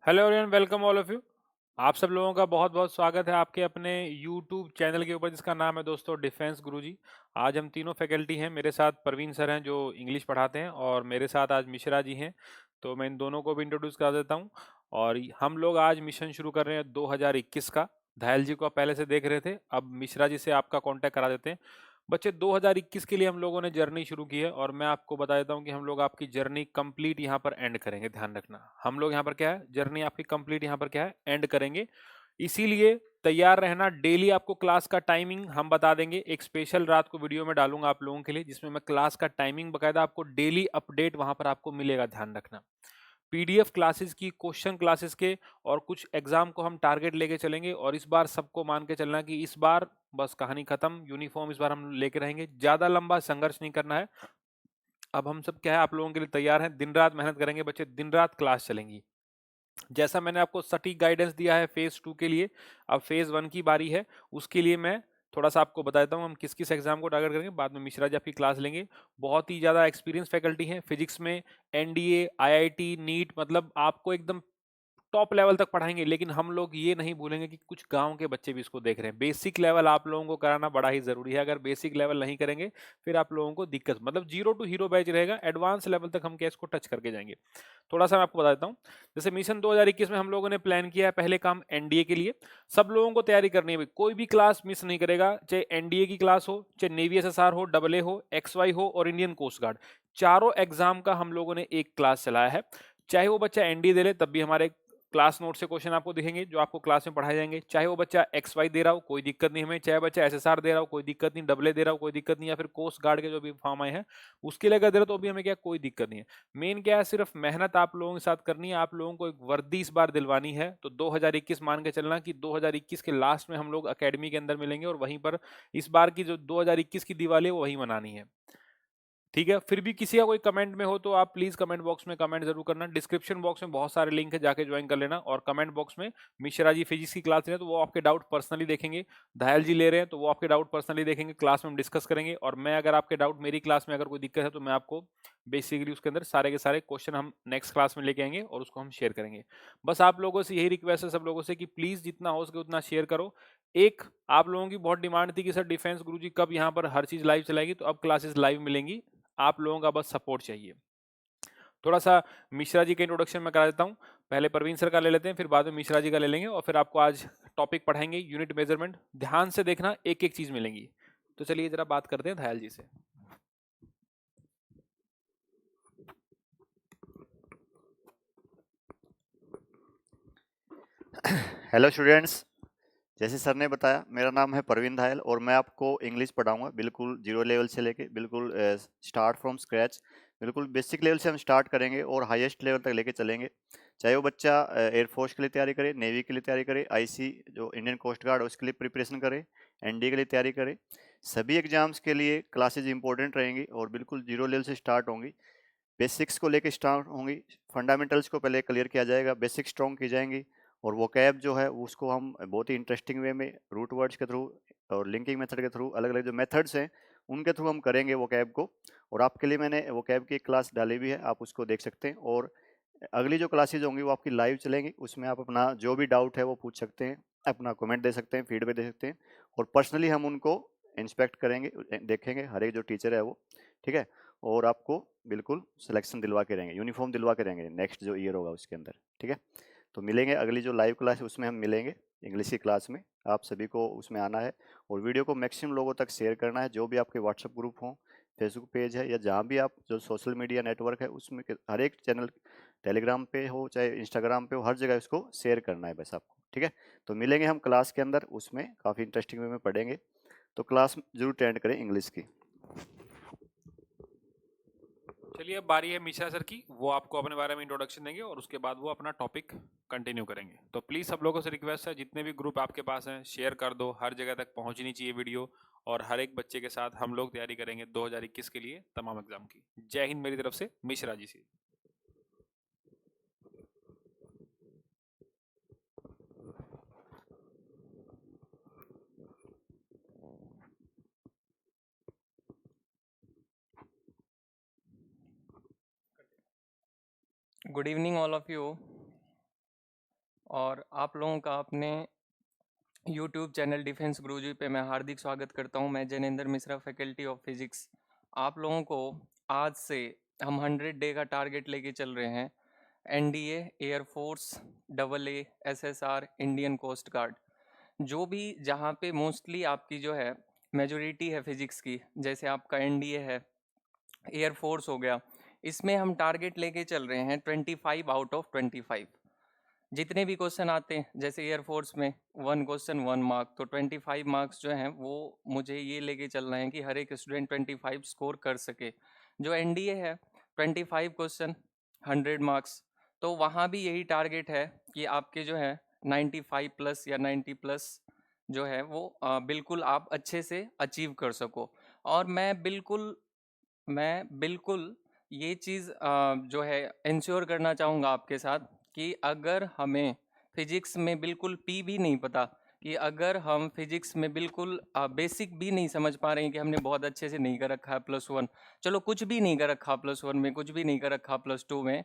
Hello everyone, welcome all of you. आप सब लोगों का बहुत बहुत स्वागत है आपके अपने यूट्यूब चैनल के ऊपर जिसका नाम है दोस्तों डिफेंस गुरुजी। आज हम तीनों फैकल्टी हैं। मेरे साथ परवीन सर हैं जो इंग्लिश पढ़ाते हैं और मेरे साथ आज मिश्रा जी हैं। तो मैं इन दोनों को भी इंट्रोड्यूस कर देता हूं। और हम लोग आज मिशन शुरू कर रहे हैं 2021 का। धायल जी को आप पहले से देख रहे थे, अब मिश्रा जी से आपका कॉन्टैक्ट करा देते हैं। बच्चे 2021 के लिए हम लोगों ने जर्नी शुरू की है और मैं आपको बता देता हूं कि हम लोग आपकी जर्नी कंप्लीट यहां पर एंड करेंगे। ध्यान रखना, हम लोग यहां पर क्या है, जर्नी आपकी कंप्लीट यहां पर क्या है, एंड करेंगे। इसीलिए तैयार रहना। डेली आपको क्लास का टाइमिंग हम बता देंगे। एक स्पेशल रात को वीडियो में डालूंगा आप लोगों के लिए जिसमें मैं क्लास का टाइमिंग बकायदा आपको डेली अपडेट वहां पर आपको मिलेगा। ध्यान रखना, पीडीएफ क्लासेस की, क्वेश्चन क्लासेस के और कुछ एग्जाम को हम टारगेट लेके चलेंगे। और इस बार सबको मान के चलना कि इस बार बस कहानी खत्म, यूनिफॉर्म इस बार हम लेके रहेंगे। ज्यादा लंबा संघर्ष नहीं करना है। अब हम सब क्या है, आप लोगों के लिए तैयार हैं। दिन रात मेहनत करेंगे बच्चे, दिन रात क्लास चलेंगी। जैसा मैंने आपको सटीक गाइडेंस दिया है फेज 2 के लिए, अब फेज 1 की बारी है। उसके लिए मैं थोड़ा सा आपको बताता हूँ हम किस किस एग्जाम को टारगेट करेंगे। बाद में मिश्रा जी आपकी क्लास लेंगे। बहुत ही ज्यादा एक्सपीरियंस फैकल्टी हैं फिजिक्स में। एनडीए, आईआईटी, नीट, मतलब आपको एकदम टॉप लेवल तक पढ़ाएंगे। लेकिन हम लोग ये नहीं भूलेंगे कि कुछ गांव के बच्चे भी इसको देख रहे हैं। बेसिक लेवल आप लोगों को कराना बड़ा ही जरूरी है। अगर बेसिक लेवल नहीं करेंगे फिर आप लोगों को दिक्कत, मतलब जीरो टू हीरो बैच रहेगा। एडवांस लेवल तक हम क्या इसको टच करके जाएंगे। थोड़ा सा मैं आपको बता देता हूँ। जैसे मिशन 2021 में हम लोगों ने प्लान किया है पहले काम एनडीए के लिए। सब लोगों को तैयारी करनी है भाई, कोई भी क्लास मिस नहीं करेगा। चाहे एनडीए की क्लास हो, चाहे नेवी एसएसआर हो, डबल ए हो, एक्सवाई हो और इंडियन कोस्ट गार्ड, चारों एग्जाम का हम लोगों ने एक क्लास चलाया है। चाहे वो बच्चा एनडीए दे ले तब भी हमारे क्लास नोट से क्वेश्चन आपको दिखेंगे जो आपको क्लास में पढ़ाए जाएंगे। चाहे वो बच्चा एक्स वाई दे रहा हो कोई दिक्कत नहीं हमें, चाहे बच्चा एसएसआर दे रहा हो कोई दिक्कत नहीं, डबल ए दे रहा हो कोई दिक्कत नहीं, या फिर कोस्ट गार्ड के जो भी फॉर्म आए हैं उसके लिए अगर दे रहा हो तो भी हमें क्या कोई दिक्कत नहीं है। मेन क्या है, सिर्फ मेहनत आप लोगों के साथ करनी है। आप लोगों को एक वर्दी इस बार दिलवानी है। तो 2021 मान के चलना कि 2021 के लास्ट में हम लोग अकेडमी के अंदर मिलेंगे और वहीं पर इस बार की जो 2021 की दिवाली है वो वहीं मनानी है। ठीक है, फिर भी किसी का कोई कमेंट में हो तो आप प्लीज कमेंट बॉक्स में कमेंट जरूर करना। डिस्क्रिप्शन बॉक्स में बहुत सारे लिंक है, जाके ज्वाइन कर लेना। और कमेंट बॉक्स में मिश्रा जी फिजिक्स की क्लास ले रहे हैं तो वो आपके डाउट पर्सनली देखेंगे। धायल जी ले रहे हैं तो वो आपके डाउट पर्सनली देखेंगे, क्लास में हम डिस्कस करेंगे। और मैं अगर आपके डाउट मेरी क्लास में अगर कोई दिक्कत है तो मैं आपको बेसिकली उसके अंदर सारे के सारे क्वेश्चन हम नेक्स्ट क्लास में लेके आएंगे और उसको हम शेयर करेंगे। बस आप लोगों से यही रिक्वेस्ट है सब लोगों से कि प्लीज जितना हो सके उतना शेयर करो। एक आप लोगों की बहुत डिमांड थी कि सर डिफेंस गुरुजी कब यहाँ पर हर चीज लाइव चलाएगी, तो अब क्लासेस लाइव मिलेंगी। आप लोगों का बस सपोर्ट चाहिए। थोड़ा सा मिश्रा जी का इंट्रोडक्शन मैं करा देता हूँ। पहले प्रवीण सर का ले लेते हैं, फिर बाद में मिश्रा जी का ले लेंगे और फिर आपको आज टॉपिक पढ़ाएंगे यूनिट मेजरमेंट। ध्यान से देखना, एक एक चीज मिलेंगी। तो चलिए जरा बात करते हैं धायल जी से। हेलो स्टूडेंट्स, जैसे सर ने बताया मेरा नाम है परवीन धायल और मैं आपको इंग्लिश पढ़ाऊंगा बिल्कुल जीरो लेवल से लेके बिल्कुल स्टार्ट फ्रॉम स्क्रैच। बिल्कुल बेसिक लेवल से हम स्टार्ट करेंगे और हाईएस्ट लेवल तक लेके चलेंगे। चाहे वो बच्चा एयरफोर्स के लिए तैयारी करे, नेवी के लिए तैयारी करे, आईसी जो इंडियन कोस्ट गार्ड है उसके लिए प्रिपरेशन करे, एनडीए के लिए तैयारी करे, सभी एग्जाम्स के लिए क्लासेज इंपॉर्टेंट रहेंगी और बिल्कुल जीरो लेवल से स्टार्ट होंगी। बेसिक्स को लेके स्टार्ट होंगी। फंडामेंटल्स को पहले क्लियर किया जाएगा, बेसिक स्ट्रॉन्ग की जाएंगी। और वोकैब जो है उसको हम बहुत ही इंटरेस्टिंग वे में रूट वर्ड्स के थ्रू और लिंकिंग मेथड के थ्रू अलग अलग जो मेथड्स हैं उनके थ्रू हम करेंगे वोकैब को। और आपके लिए मैंने वोकैब की एक क्लास डाली हुई है, आप उसको देख सकते हैं। और अगली जो क्लासेज होंगी वो आपकी लाइव चलेंगी, उसमें आप अपना जो भी डाउट है वो पूछ सकते हैं, अपना कमेंट दे सकते हैं, फीडबैक दे सकते हैं। और पर्सनली हम उनको इंस्पेक्ट करेंगे, देखेंगे हर एक जो टीचर है वो। ठीक है। और आपको बिल्कुल सिलेक्शन दिलवा के रहेंगे, यूनिफॉर्म दिलवा के रहेंगे नेक्स्ट जो ईयर होगा उसके अंदर। ठीक है। तो मिलेंगे अगली जो लाइव क्लास है उसमें हम मिलेंगे इंग्लिश की क्लास में। आप सभी को उसमें आना है और वीडियो को मैक्सिमम लोगों तक शेयर करना है। जो भी आपके व्हाट्सएप ग्रुप हो, फेसबुक पेज है या जहाँ भी आप जो सोशल मीडिया नेटवर्क है उसमें हर एक चैनल, टेलीग्राम पे हो चाहे इंस्टाग्राम पे हो, हर जगह इसको शेयर करना है बस आपको। ठीक है। तो मिलेंगे हम क्लास के अंदर, उसमें काफ़ी इंटरेस्टिंग वे में पढ़ेंगे। तो क्लास जरूर अटेंड करें इंग्लिश की। चलिए अब बारी है मिश्रा सर की, वो आपको अपने बारे में इंट्रोडक्शन देंगे और उसके बाद वो अपना टॉपिक कंटिन्यू करेंगे। तो प्लीज सब लोगों से रिक्वेस्ट है, जितने भी ग्रुप आपके पास हैं शेयर कर दो, हर जगह तक पहुंचनी चाहिए वीडियो। और हर एक बच्चे के साथ हम लोग तैयारी करेंगे 2021 के लिए तमाम एग्जाम की। जय हिंद मेरी तरफ से मिश्रा जी से। Good evening, all of you. और आप लोगों का अपने YouTube चैनल डिफेंस गुरुजी पे मैं हार्दिक स्वागत करता हूं। मैं Jainendra Mishra, faculty of physics. आप लोगों को आज से हम 100 डे का टारगेट लेके चल रहे हैं। NDA, air force, AA, SSR, Indian coast guard, जो भी जहाँ पे मोस्टली आपकी जो है मेजोरिटी है फिजिक्स की, जैसे आपका एनडीए है, एयरफोर्स हो गया, इसमें हम टारगेट लेके चल रहे हैं 25 आउट ऑफ 25। जितने भी क्वेश्चन आते हैं, जैसे एयरफोर्स में 1 क्वेश्चन 1 मार्क, तो 25 मार्क्स जो हैं वो मुझे ये लेके चलना है कि हर एक स्टूडेंट 25 स्कोर कर सके। जो एनडीए है 25 क्वेश्चन 100 मार्क्स, तो वहाँ भी यही टारगेट है कि आपके जो है 95 प्लस या 90 प्लस जो है वो बिल्कुल आप अच्छे से अचीव कर सको। और मैं बिल्कुल ये चीज़ जो है इंश्योर करना चाहूँगा आपके साथ कि अगर हमें फिजिक्स में बिल्कुल पी भी नहीं पता, कि अगर हम फिजिक्स में बिल्कुल बेसिक भी नहीं समझ पा रहे हैं, कि हमने बहुत अच्छे से नहीं कर रखा है +1, चलो कुछ भी नहीं कर रखा +1 में, कुछ भी नहीं कर रखा +2 में,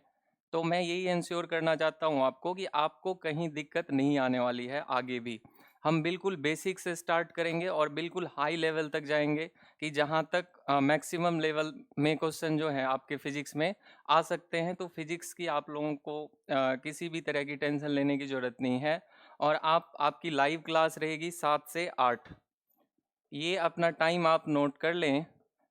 तो मैं यही इंश्योर करना चाहता हूँ आपको कि आपको कहीं दिक्कत नहीं आने वाली है आगे भी। हम बिल्कुल बेसिक से स्टार्ट करेंगे और बिल्कुल हाई लेवल तक जाएंगे, कि जहाँ तक मैक्सिमम लेवल में क्वेश्चन जो है आपके फिजिक्स में आ सकते हैं। तो फिजिक्स की आप लोगों को किसी भी तरह की टेंशन लेने की ज़रूरत नहीं है। और आपकी लाइव क्लास रहेगी 7 से 8। ये अपना टाइम आप नोट कर लें।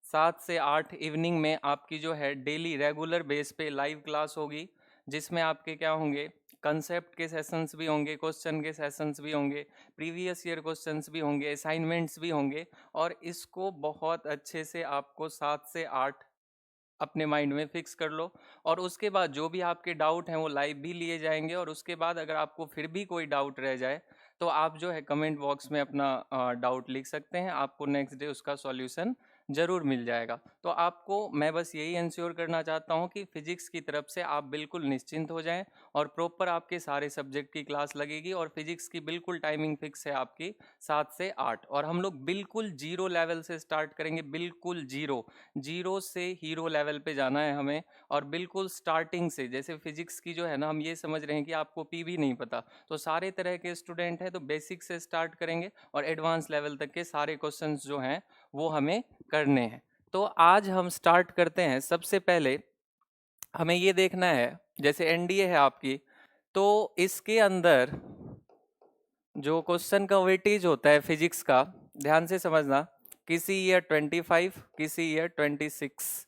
7 से 8 इवनिंग में आपकी जो है डेली रेगुलर बेस पे लाइव क्लास होगी, जिसमें आपके क्या होंगे, कंसेप्ट के सेशंस भी होंगे, क्वेश्चन के सेशंस भी होंगे, प्रीवियस ईयर क्वेश्चंस भी होंगे, असाइनमेंट्स भी होंगे। और इसको बहुत अच्छे से आपको 7 से 8 अपने माइंड में फिक्स कर लो। और उसके बाद जो भी आपके डाउट हैं वो लाइव भी लिए जाएंगे। और उसके बाद अगर आपको फिर भी कोई डाउट रह जाए, तो आप जो है कमेंट बॉक्स में अपना डाउट लिख सकते हैं, आपको नेक्स्ट डे उसका सॉल्यूशन ज़रूर मिल जाएगा। तो आपको मैं बस यही इंश्योर करना चाहता हूँ कि फिजिक्स की तरफ से आप बिल्कुल निश्चिंत हो जाएं, और प्रॉपर आपके सारे सब्जेक्ट की क्लास लगेगी। और फिजिक्स की बिल्कुल टाइमिंग फिक्स है आपकी 7 से 8। और हम लोग बिल्कुल जीरो लेवल से स्टार्ट करेंगे, बिल्कुल जीरो से हीरो लेवल पे जाना है हमें। और बिल्कुल स्टार्टिंग से, जैसे फिजिक्स की जो है ना, हम ये समझ रहे हैं कि आपको पी भी नहीं पता, तो सारे तरह के स्टूडेंट हैं तो बेसिक से स्टार्ट करेंगे और एडवांस लेवल तक के सारे क्वेश्चंस जो हैं वो हमें करने हैं। तो आज हम स्टार्ट करते हैं। सबसे पहले हमें ये देखना है, जैसे एनडीए है आपकी, तो इसके अंदर जो क्वेश्चन का वेटेज होता है फिजिक्स का, ध्यान से समझना, किसी ईयर 25, किसी ईयर 26।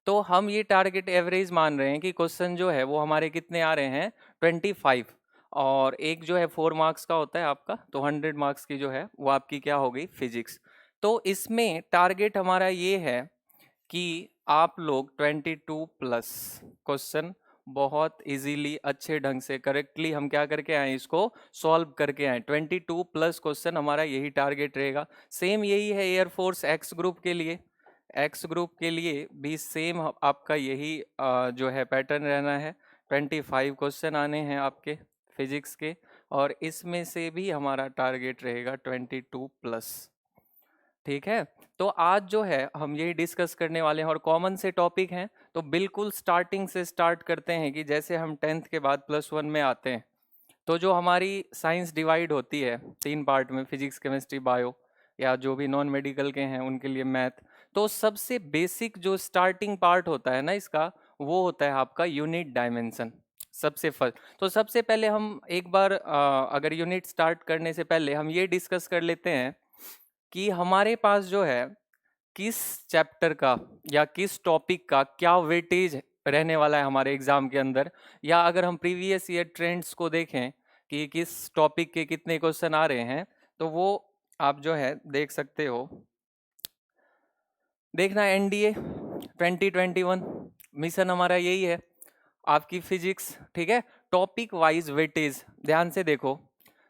तो हम ये टारगेट एवरेज मान रहे हैं कि क्वेश्चन जो है वो हमारे कितने आ रहे हैं, 25। और एक जो है 4 मार्क्स का होता है आपका, तो 100 मार्क्स की जो है वो आपकी क्या हो गई, फिजिक्स। तो इसमें टारगेट हमारा ये है कि आप लोग 22 प्लस क्वेश्चन बहुत इजीली, अच्छे ढंग से, करेक्टली हम क्या करके आए, इसको सॉल्व करके आए। 22 प्लस क्वेश्चन हमारा यही टारगेट रहेगा। सेम यही है एयरफोर्स एक्स ग्रुप के लिए। एक्स ग्रुप के लिए भी सेम आपका यही जो है पैटर्न रहना है। 25 क्वेश्चन आने हैं आपके फिजिक्स के, और इसमें से भी हमारा टारगेट रहेगा 22 प्लस। ठीक है, तो आज जो है हम यही डिस्कस करने वाले हैं, और कॉमन से टॉपिक हैं। तो बिल्कुल स्टार्टिंग से स्टार्ट करते हैं, कि जैसे हम 10th के बाद +1 में आते हैं, तो जो हमारी साइंस डिवाइड होती है 3 पार्ट में, फिजिक्स, केमिस्ट्री, बायो, या जो भी नॉन मेडिकल के हैं उनके लिए मैथ। तो सबसे बेसिक जो स्टार्टिंग पार्ट होता है ना इसका, वो होता है आपका यूनिट डायमेंशन। सबसे फर्स्ट, तो सबसे पहले हम एक बार अगर यूनिट स्टार्ट करने से पहले हम ये डिस्कस कर लेते हैं कि हमारे पास जो है किस चैप्टर का या किस टॉपिक का क्या वेटेज रहने वाला है हमारे एग्जाम के अंदर। या अगर हम प्रीवियस ईयर ट्रेंड्स को देखें कि किस टॉपिक के कितने क्वेश्चन आ रहे हैं, तो वो आप जो है देख सकते हो। देखना, एनडीए 2021 मिशन हमारा यही है, आपकी फिजिक्स। ठीक है, टॉपिक वाइज वेटेज ध्यान से देखो,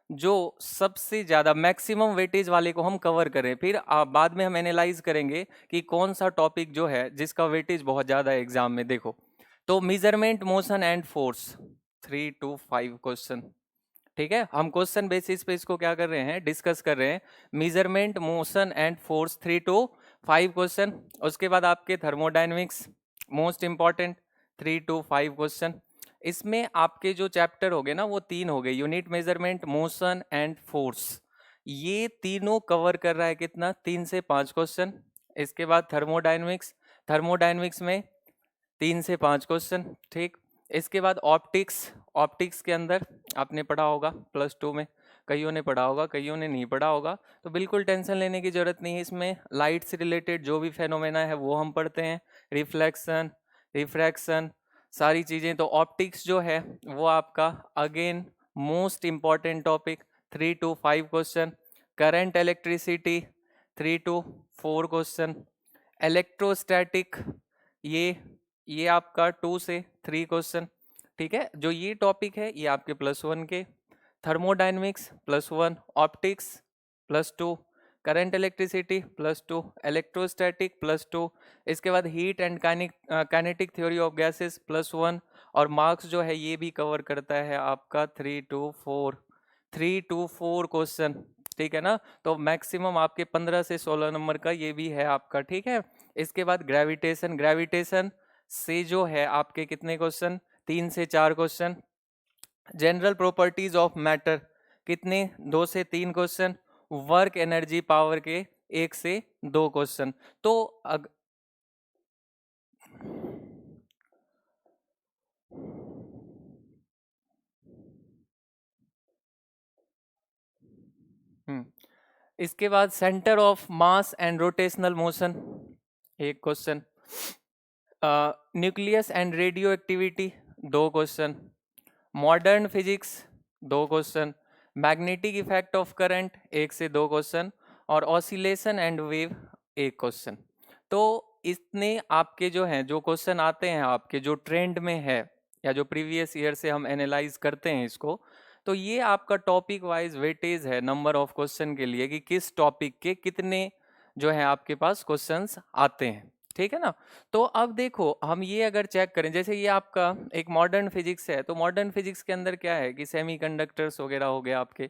जो सबसे ज्यादा मैक्सिमम वेटेज वाले को हम कवर करें, फिर बाद में हम एनालाइज करेंगे कि कौन सा टॉपिक जो है जिसका वेटेज बहुत ज्यादा है एग्जाम में। देखो, तो measurement, motion and force 3 to 5 question. ठीक है, हम क्वेश्चन बेसिस पे इसको क्या कर रहे हैं, डिस्कस कर रहे हैं। Measurement, motion and force 3 to 5 question. उसके बाद आपके thermodynamics, most important, 3 to 5 question. इसमें आपके जो चैप्टर हो गए ना वो 3 हो गए, unit measurement, motion and force. ये तीनों कवर कर रहा है कितना, 3 से 5 क्वेश्चन। इसके बाद थर्मोडायनेमिक्स, थर्मोडायनेमिक्स में 3 से 5 क्वेश्चन, ठीक। इसके बाद ऑप्टिक्स, ऑप्टिक्स के अंदर आपने पढ़ा होगा +2 में, कईयों ने पढ़ा होगा, कईयों ने नहीं पढ़ा होगा, तो बिल्कुल टेंशन लेने की जरूरत नहीं है। इसमें लाइट से रिलेटेड जो भी फेनोमेना है वो हम पढ़ते हैं, रिफ्लेक्शन, रिफ्रैक्शन, सारी चीज़ें। तो ऑप्टिक्स जो है वो आपका again most important topic, 3 to 5 question. Current electricity 3 to 4 question. Electrostatic ये आपका 2 से 3 क्वेश्चन, ठीक है। जो ये टॉपिक है ये आपके +1 के। Thermodynamics +1, optics +2, current electricity +2, electrostatic +2। इसके बाद heat and kinetic theory of gases +1। और मार्क्स जो है ये भी कवर करता है आपका 3 to 4 क्वेश्चन, ठीक है ना। तो मैक्सिमम आपके 15 से 16 नंबर का ये भी है आपका, ठीक है। इसके बाद ग्रेविटेशन, ग्रेविटेशन से जो है आपके कितने क्वेश्चन, 3 से 4 question. General properties of matter कितने, 2 से 3 क्वेश्चन। वर्क एनर्जी पावर के 1 से 2 क्वेश्चन। तो इसके बाद centre of mass and rotational motion 1 question. Nucleus and radio activity 2 question. Modern physics 2 question. Magnetic effect of current 1 से 2 क्वेश्चन। और ऑसिलेशन एंड वेव 1 क्वेश्चन। तो इतने आपके जो हैं, जो क्वेश्चन आते हैं आपके जो ट्रेंड में है या जो प्रीवियस ईयर से हम एनालाइज करते हैं इसको, तो ये आपका टॉपिक वाइज वेटेज है नंबर ऑफ क्वेश्चन के लिए कि किस टॉपिक के कितने जो है आपके पास क्वेश्चंस आते हैं, ठीक है ना। तो अब देखो हम ये अगर चेक करें, जैसे ये आपका एक मॉडर्न फिजिक्स है, तो मॉडर्न फिजिक्स के अंदर क्या है कि सेमीकंडक्टर्स वगैरह हो गए, आपके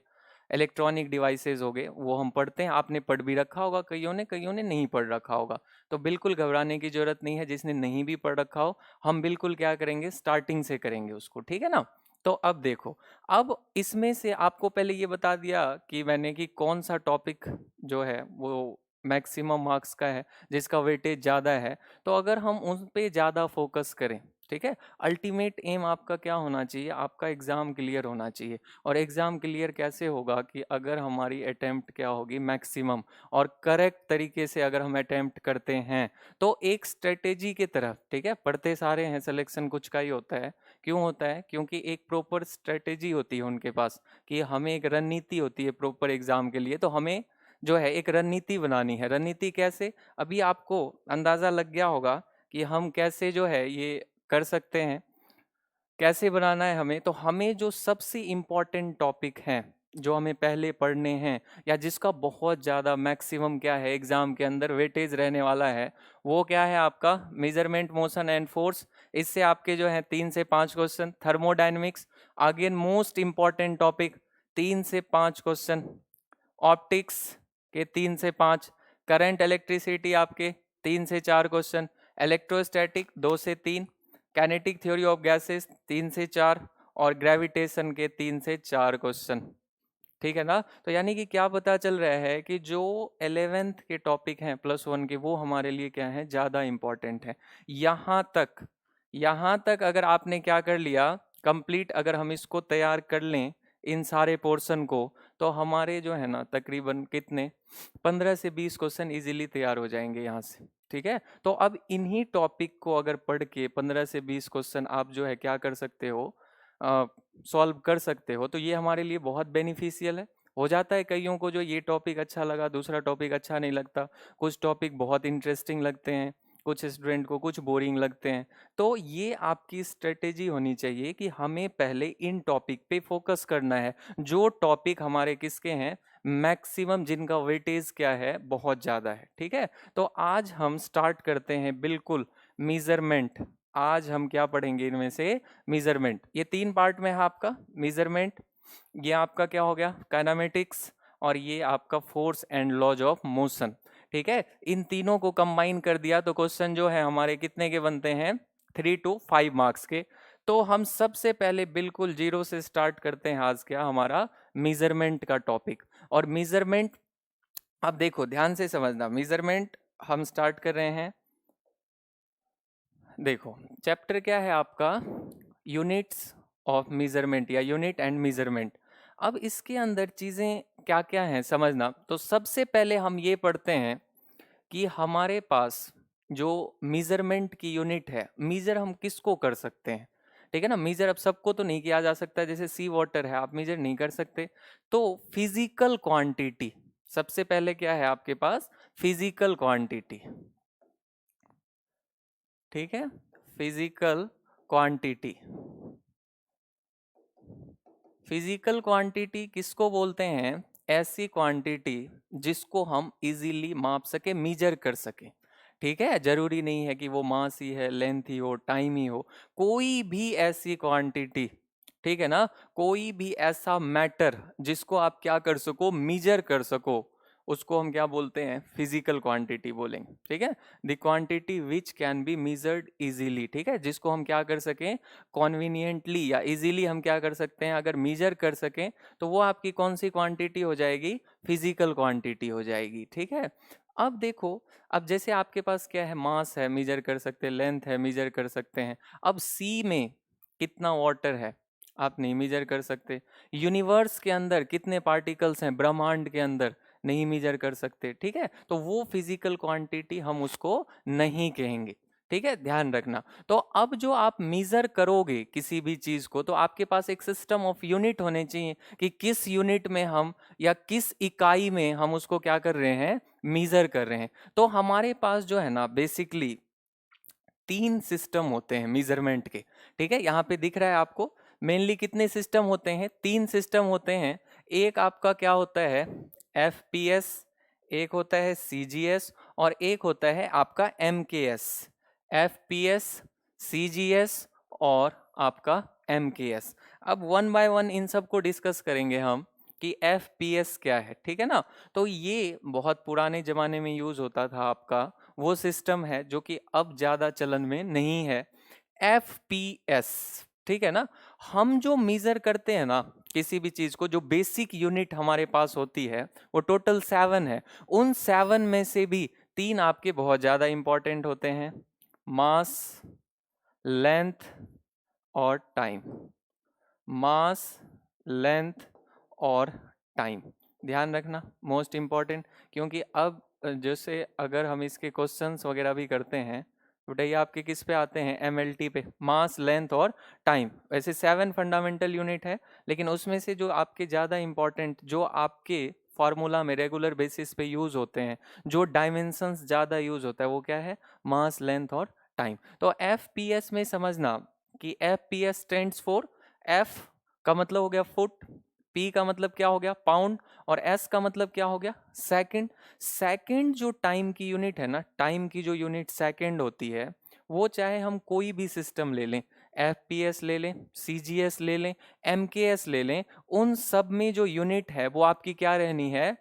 इलेक्ट्रॉनिक डिवाइसेस हो गए, वो हम पढ़ते हैं। आपने पढ़ भी रखा होगा, कईयों ने नहीं पढ़ रखा होगा, तो बिल्कुल घबराने की जरूरत नहीं है। जिसने नहीं भी पढ़ रखा हो, हम बिल्कुल क्या करेंगे, स्टार्टिंग से करेंगे उसको, ठीक है ना। तो अब देखो, अब इसमें से आपको पहले ये बता दिया कि मैंने कि कौन सा टॉपिक जो है वो मैक्सिमम मार्क्स का है, जिसका वेटेज ज़्यादा है। तो अगर हम उन पे ज़्यादा फोकस करें, ठीक है, अल्टीमेट एम आपका क्या होना चाहिए, आपका एग्ज़ाम क्लियर होना चाहिए। और एग्ज़ाम क्लियर कैसे होगा कि अगर हमारी अटेम्प्ट क्या होगी, मैक्सिमम और करेक्ट तरीके से अगर हम अटेम्प्ट करते हैं, तो एक स्ट्रेटेजी की तरफ, ठीक है। पढ़ते सारे हैं, सिलेक्शन कुछ का ही होता है। क्यों होता है, क्योंकि एक प्रॉपर स्ट्रेटेजी होती है उनके पास, कि हमें एक रणनीति होती है प्रॉपर एग्ज़ाम के लिए। तो हमें जो है एक रणनीति बनानी है। रणनीति कैसे, अभी आपको अंदाज़ा लग गया होगा कि हम कैसे जो है ये कर सकते हैं, कैसे बनाना है हमें। तो हमें जो सबसे इम्पॉर्टेंट टॉपिक हैं, जो हमें पहले पढ़ने हैं, या जिसका बहुत ज़्यादा मैक्सिमम क्या है एग्ज़ाम के अंदर वेटेज रहने वाला है, वो क्या है आपका मेजरमेंट, मोशन एंड फोर्स। इससे आपके जो है 3 से 5 question. Thermodynamics again most important topic, 3 से 5 क्वेश्चन। ऑप्टिक्स के 3 से 5। करंट इलेक्ट्रिसिटी आपके 3 से 4 क्वेश्चन। इलेक्ट्रोस्टैटिक 2 से 3। काइनेटिक थ्योरी ऑफ गैसेस 3 से 4। और ग्रेविटेशन के 3 से 4 क्वेश्चन, ठीक है ना। तो यानी कि क्या पता चल रहा है कि जो 11th के टॉपिक हैं +1 के, वो हमारे लिए क्या है, ज़्यादा इम्पॉर्टेंट है। यहाँ तक अगर आपने क्या कर लिया कंप्लीट, अगर हम इसको तैयार कर लें इन सारे पोर्शन को, तो हमारे जो है ना तकरीबन कितने 15 से 20 क्वेश्चन इजीली तैयार हो जाएंगे यहाँ से, ठीक है। तो अब इन्हीं टॉपिक को अगर पढ़ के 15 से 20 क्वेश्चन आप जो है क्या कर सकते हो, सॉल्व कर सकते हो, तो ये हमारे लिए बहुत बेनिफिशियल है। हो जाता है कईयों को जो ये टॉपिक अच्छा लगा, दूसरा टॉपिक अच्छा नहीं लगता, कुछ टॉपिक बहुत इंटरेस्टिंग लगते हैं, कुछ स्टूडेंट को कुछ बोरिंग लगते हैं। तो ये आपकी स्ट्रेटेजी होनी चाहिए कि हमें पहले इन टॉपिक पे फोकस करना है, जो टॉपिक हमारे किसके हैं, मैक्सिमम, जिनका वेटेज क्या है, बहुत ज़्यादा है, ठीक है। तो आज हम स्टार्ट करते हैं बिल्कुल मेजरमेंट। आज हम क्या पढ़ेंगे इनमें से, मेजरमेंट। ये 3 पार्ट में है आपका मेजरमेंट, ये आपका क्या हो गया काइनेमेटिक्स, और ये आपका force and laws of motion, ठीक है। इन तीनों को कंबाइन कर दिया तो क्वेश्चन जो है हमारे कितने के बनते हैं, 3 to 5 मार्क्स के। तो हम सबसे पहले बिल्कुल जीरो से स्टार्ट करते हैं आज क्या हमारा मेजरमेंट का टॉपिक। और मेजरमेंट अब देखो ध्यान से समझना, मेजरमेंट हम स्टार्ट कर रहे हैं। देखो चैप्टर क्या है आपका, यूनिट्स ऑफ मेजरमेंट या यूनिट एंड मेजरमेंट। अब इसके अंदर चीजें क्या क्या हैं समझना। तो सबसे पहले हम ये पढ़ते हैं कि हमारे पास जो मेजरमेंट की यूनिट है, मेजर हम किसको कर सकते हैं, ठीक है ना। मेजर अब सबको तो नहीं किया जा सकता, जैसे सी वाटर है आप मेजर नहीं कर सकते। तो फिजिकल क्वांटिटी सबसे पहले क्या है आपके पास, फिजिकल क्वांटिटी, ठीक है। फिजिकल क्वांटिटी, फिजिकल क्वांटिटी किसको बोलते हैं, ऐसी क्वांटिटी जिसको हम इजीली माप सके, मेजर कर सके, ठीक है। जरूरी नहीं है कि वो मास ही है, लेंथ ही हो, टाइम ही हो, कोई भी ऐसी क्वांटिटी, ठीक है ना, कोई भी ऐसा मैटर जिसको आप क्या कर सको, मेजर कर सको, उसको हम क्या बोलते हैं, फिजिकल क्वांटिटी बोलेंगे, ठीक है। The quantity which can be measured easily, ठीक है, जिसको हम क्या कर सकें, कॉन्वीनियंटली या इजीली हम क्या कर सकते हैं, अगर मेजर कर सकें तो वो आपकी कौन सी क्वांटिटी हो जाएगी, फिजिकल क्वांटिटी हो जाएगी, ठीक है। अब देखो, अब जैसे आपके पास क्या है, मास है मेजर कर सकते हैं, लेंथ है मेजर कर सकते हैं। अब सी में कितना वाटर है आप नहीं मेजर कर सकते, यूनिवर्स के अंदर कितने पार्टिकल्स हैं ब्रह्मांड के अंदर नहीं मेजर कर सकते, ठीक है। तो वो फिजिकल क्वांटिटी हम उसको नहीं कहेंगे, ठीक है, ध्यान रखना। तो अब जो आप मेजर करोगे किसी भी चीज को, तो आपके पास एक सिस्टम ऑफ यूनिट होने चाहिए कि किस यूनिट में हम या किस इकाई में हम उसको क्या कर रहे हैं, मेजर कर रहे हैं। तो हमारे पास जो है ना बेसिकली 3 सिस्टम होते हैं मेजरमेंट के, ठीक है। यहाँ पे दिख रहा है आपको मेनली कितने सिस्टम होते हैं, 3 सिस्टम होते हैं। एक आपका क्या होता है, एफपीएस, एक होता है सीजीएस और एक होता है आपका एमकेएस। एफपीएस, सीजीएस और आपका एमकेएस। अब वन बाय वन इन सबको डिस्कस करेंगे हम कि एफपीएस क्या है, ठीक है ना। तो ये बहुत पुराने जमाने में यूज होता था आपका, वो सिस्टम है जो कि अब ज्यादा चलन में नहीं है। एफपीएस, ठीक है ना, हम जो मेजर करते हैं ना किसी भी चीज को, जो बेसिक यूनिट हमारे पास होती है वो टोटल 7 है। उन 7 में से भी 3 आपके बहुत ज्यादा इंपॉर्टेंट होते हैं, मास, लेंथ और टाइम। मास, लेंथ और टाइम, ध्यान रखना मोस्ट इंपॉर्टेंट। क्योंकि अब जैसे अगर हम इसके क्वेश्चंस वगैरह भी करते हैं तो बेटा ये आपके किस पे आते हैं, एमएलटी पे, मास, लेंथ और टाइम। वैसे 7 फंडामेंटल यूनिट है, लेकिन उसमें से जो आपके ज़्यादा इंपॉर्टेंट, जो आपके फॉर्मूला में रेगुलर बेसिस पे यूज होते हैं, जो डायमेंशंस ज़्यादा यूज होता है, वो क्या है, मास, लेंथ और टाइम। तो एफपीएस में समझना कि एफपीएस स्टैंड्स फॉर, एफ का मतलब हो गया फुट, पी का मतलब क्या हो गया, पाउंड, और एस का मतलब क्या हो गया, सेकंड। सेकंड जो टाइम की यूनिट है ना, टाइम की जो यूनिट सेकंड होती है, वो चाहे हम कोई भी सिस्टम ले लें, एफपीएस ले लें, सीजीएस ले लें, एमकेएस ले लें, उन सब में जो यूनिट है वो आपकी क्या रहनी है,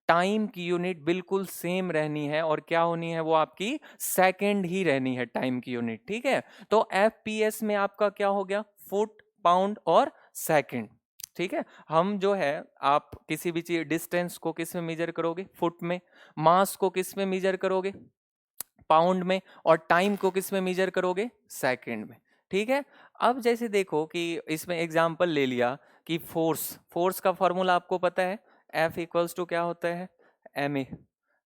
टाइम की यूनिट बिल्कुल सेम रहनी है। और क्या होनी है, वो आपकी सेकंड ही रहनी है टाइम की यूनिट, ठीक है। तो एफपीएस में आपका क्या हो गया, फुट, पाउंड और सेकंड, ठीक है। हम जो है, आप किसी भी चीज, डिस्टेंस को किस में मेजर करोगे, फुट में, मास को किस में मेजर करोगे, पाउंड में, और टाइम को किस में मेजर करोगे, सेकंड में, ठीक है। अब जैसे देखो कि इसमें एग्जांपल ले लिया कि फोर्स, फोर्स का फॉर्मूला आपको पता है, F इक्वल्स टू क्या होता है, m a,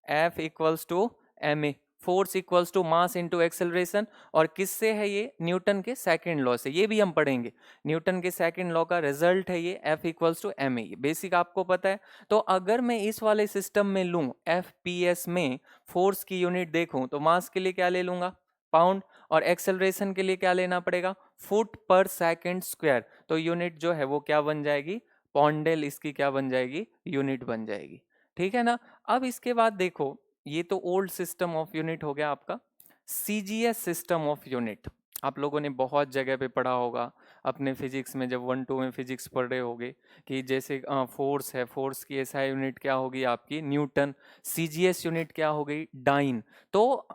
F equals to m a, force equals to mass into acceleration. और किससे है ये, न्यूटन के सेकंड लॉ से, ये भी हम पढ़ेंगे, न्यूटन के सेकंड लॉ का रिजल्ट है ये, F equals to m a, basic आपको पता है। तो अगर मैं इस वाले सिस्टम में लूं, FPS में फोर्स की यूनिट देखूं, तो मास के लिए क्या ले लूंगा, पाउंड, और एक्सेलरेशन के लिए क्या लेना पड़ेगा, फुट पर सेकंड स्क्वायर। तो यूनिट जो है वो क्या बन जाएगी, पॉन्डेल इसकी क्या बन जाएगी, यूनिट बन जाएगी, ठीक है ना। अब इसके बाद देखो, ये तो ओल्ड सिस्टम ऑफ यूनिट हो गया आपका। सीजीएस सिस्टम ऑफ यूनिट आप लोगों ने बहुत जगह पे पढ़ा होगा, अपने फिजिक्स में, जब 1-2 में फिजिक्स पढ़ रहे होगे, कि जैसे फोर्स है, फोर्स की एसआई यूनिट क्या होगी आपकी न्यूटन, सीजीएस यूनिट क्या हो गई डाइन। तो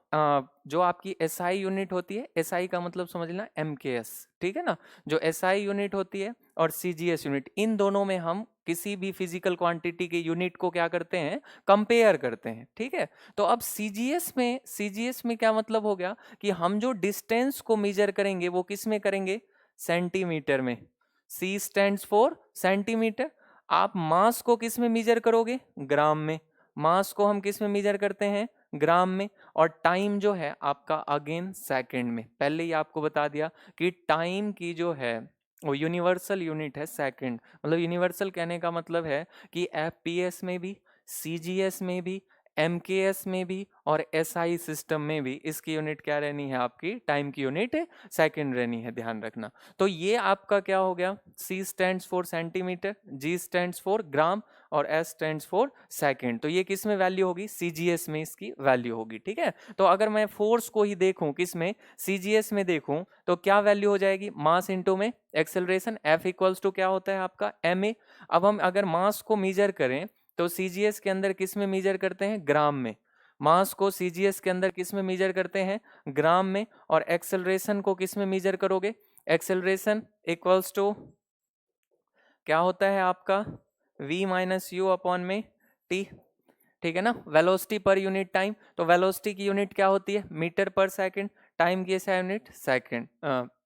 जो आपकी एसआई यूनिट होती है, एसआई का मतलब समझ लेना एमकेएस, ठीक है ना, जो एसआई यूनिट होती है और सीजीएस यूनिट, इन दोनों में हम किसी भी फिजिकल क्वांटिटी के यूनिट को क्या करते हैं, कंपेयर करते हैं, ठीक है। तो अब सीजीएस में क्या मतलब हो गया कि हम जो डिस्टेंस को मेजर करेंगे वो किस में करेंगे, सेंटीमीटर में। C stands for centimetre. आप मास को किस में मेजर करोगे, ग्राम में। मास को हम किस में मेजर करते हैं, ग्राम में। और टाइम जो है आपका अगेन सेकंड में। पहले ही आपको बता दिया कि टाइम की जो है वो यूनिवर्सल यूनिट है सेकंड। मतलब यूनिवर्सल कहने का मतलब है कि एफपीएस में भी, सीजीएस में भी, एमकेएस में भी और एसआई सिस्टम में भी इसकी यूनिट क्या रहनी है, आपकी टाइम की यूनिट सेकंड रहनी है, ध्यान रखना। तो ये आपका क्या हो गया, C stands for centimetre, G stands for gram और एस स्टैंड्स फॉर सेकंड। तो ये किस में वैल्यू होगी, सीजीएस में इसकी वैल्यू होगी, ठीक है। तो अगर मैं फोर्स को ही देखूं किस में, सीजीएस में देखूं, तो क्या वैल्यू हो जाएगी, मास इंटू में एक्सेलरेशन, एफ इक्वल्स टू क्या होता है आपका एम ए। अब हम अगर मास को मेजर करें तो सीजीएस के अंदर किस में मेजर करते हैं, ग्राम में। मास को सीजीएस के अंदर किस में मेजर करते हैं, ग्राम में। और एक्सेलरेशन को किस में मेजर करोगे, एक्सेलरेशन इक्वल्स टू क्या होता है आपका v माइनस यू अपॉन में t, ठीक है ना। वेलोसिटी पर यूनिट टाइम, तो वेलोसिटी की यूनिट क्या होती है, मीटर पर सेकंड। टाइम की एसआई यूनिट सेकंड,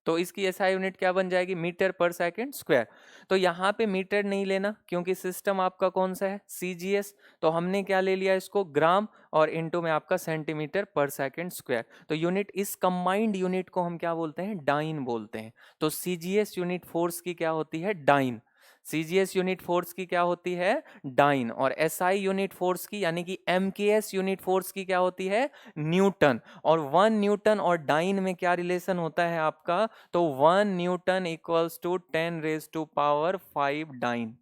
तो इसकी एसआई यूनिट क्या बन जाएगी, मीटर पर सेकंड स्क्वायर। तो यहाँ पे मीटर नहीं लेना क्योंकि सिस्टम आपका कौन सा है, सीजीएस। तो हमने क्या ले लिया इसको, ग्राम और इनटू में आपका सेंटीमीटर पर सेकंड स्क्वायर। तो यूनिट, इस कंबाइंड यूनिट को हम क्या बोलते हैं, डाइन बोलते हैं। तो सीजीएस यूनिट फोर्स की क्या होती है, डाइन। सीजीएस यूनिट फोर्स की क्या होती है, डाइन। और एसआई यूनिट फोर्स की यानी कि एमकेएस यूनिट फोर्स की क्या होती है, न्यूटन। और 1 न्यूटन और डाइन में क्या रिलेशन होता है आपका, तो 1 newton equals to 10 raise to power 5 dyne.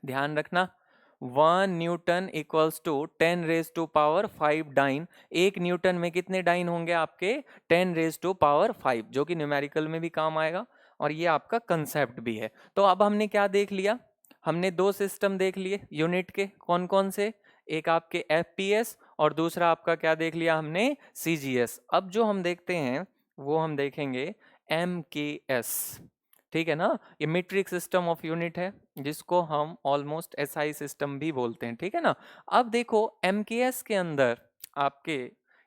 ध्यान रखना, 1 newton equals to 10 raise to power 5 dyne. 1 newton में कितने डाइन होंगे आपके, 10 रेज टू पावर 5, जो कि न्यूमेरिकल में भी काम आएगा और ये आपका कंसेप्ट भी है। तो अब हमने क्या देख लिया, हमने 2 सिस्टम देख लिए यूनिट के, कौन कौन से, एक आपके एफपीएस और दूसरा आपका क्या देख लिया हमने, सीजीएस। अब जो हम देखते हैं वो हम देखेंगे एमकेएस, ठीक है ना। ये मीट्रिक सिस्टम ऑफ यूनिट है जिसको हम ऑलमोस्ट एसआई सिस्टम भी बोलते हैं, ठीक है ना। अब देखो एमकेएस के अंदर आपके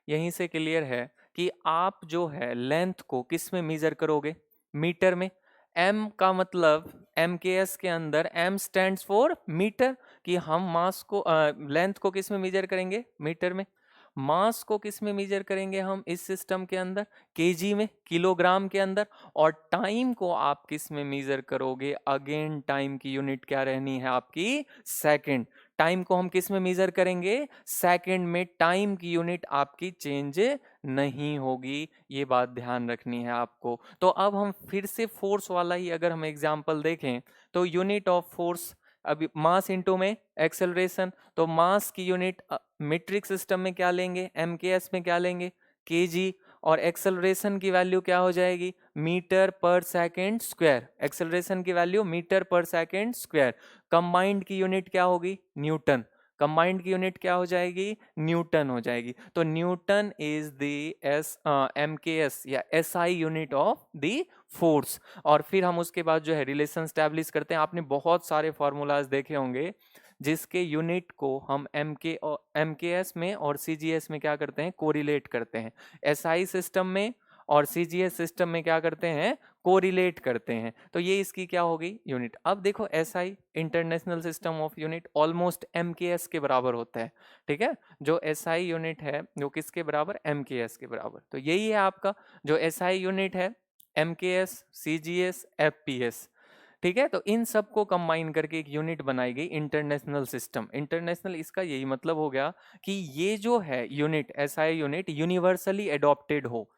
यहीं से क्लियर है कि आप जो है लेंथ को किस में मेजर करोगे, मीटर में। एम का मतलब एमकेएस के अंदर एम स्टैंड्स फॉर मीटर, कि हम मास को लेंथ को किस में मेजर करेंगे, मीटर में। मास को किस में मेजर करेंगे हम इस सिस्टम के अंदर, केजी में, किलोग्राम के अंदर। और टाइम को आप किस में मेजर करोगे, अगेन टाइम की यूनिट क्या रहनी है आपकी, सेकंड। टाइम को हम किस में मेजर करेंगे, सेकंड में। टाइम की यूनिट आपकी चेंज नहीं होगी, ये बात ध्यान रखनी है आपको। तो अब हम फिर से फोर्स वाला ही अगर हम एग्जांपल देखें तो यूनिट ऑफ फोर्स, अभी मास इनटू में एक्सेलरेशन, तो मास की यूनिट मीट्रिक सिस्टम में क्या लेंगे, एमकेएस में क्या लेंगे, केजी। और एक्सेलरेशन की वैल्यू क्या हो जाएगी, मीटर पर सेकंड स्क्वायर। एक्सेलरेशन की वैल्यू मीटर पर सेकंड स्क्वायर। कंबाइंड की यूनिट क्या होगी, न्यूटन। कंबाइंड की यूनिट क्या हो जाएगी, न्यूटन हो जाएगी। तो न्यूटन इज द एमकेएस या SI unit of the force. और फिर हम उसके बाद जो है रिलेशन स्टैब्लिश करते हैं। आपने बहुत सारे फॉर्मूलाज देखे होंगे जिसके यूनिट को हम एमकेएस में और सीजीएस में क्या करते हैं, कोरिलेट करते हैं। एसआई सिस्टम में और सीजीएस सिस्टम में क्या करते हैं, कोरिलेट करते हैं। तो ये इसकी क्या होगी, यूनिट। अब देखो SI international system of unit almost MKS के बराबर होता है, ठीक है। जो एसआई यूनिट है वो किसके बराबर, एमकेएस के बराबर। तो यही है आपका जो एसआई यूनिट है, एमकेएस, सीजीएस, एफपीएस, ठीक है। तो इन सब को कंबाइन करके एक यूनिट बनाई गई इंटरनेशनल सिस्टम। इंटरनेशनल इसका यही मतलब हो गया कि ये जो है unit, SI unit universally adopted हो।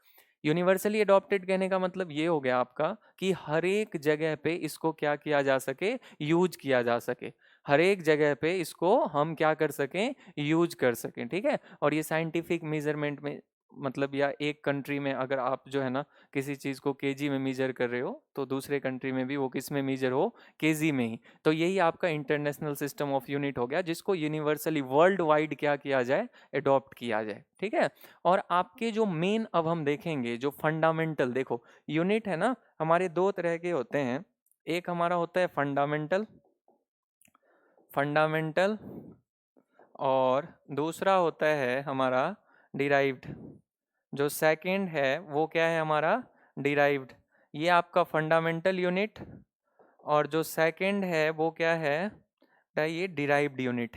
यूनिवर्सली अडॉप्टेड कहने का मतलब ये हो गया आपका कि हर एक जगह पे इसको क्या किया जा सके, यूज किया जा सके। हर एक जगह पे इसको हम क्या कर सकें, यूज कर सकें, ठीक है। और ये साइंटिफिक मेजरमेंट में मतलब या एक कंट्री में अगर आप जो है ना किसी चीज़ को केजी में मेजर कर रहे हो तो दूसरे कंट्री में भी वो किस में मेजर हो, केजी में ही। तो यही आपका इंटरनेशनल सिस्टम ऑफ यूनिट हो गया जिसको यूनिवर्सली वर्ल्ड वाइड क्या किया जाए, अडॉप्ट किया जाए। ठीक है। और आपके जो मेन अब हम देखेंगे जो फंडामेंटल, देखो यूनिट है ना हमारे दो तरह के होते हैं। एक हमारा होता है फंडामेंटल फंडामेंटल और दूसरा होता है हमारा डिराइव्ड। जो सेकंड है वो क्या है हमारा, डिराइव्ड। ये आपका फंडामेंटल यूनिट और जो सेकंड है वो क्या है, ये डिराइव्ड यूनिट।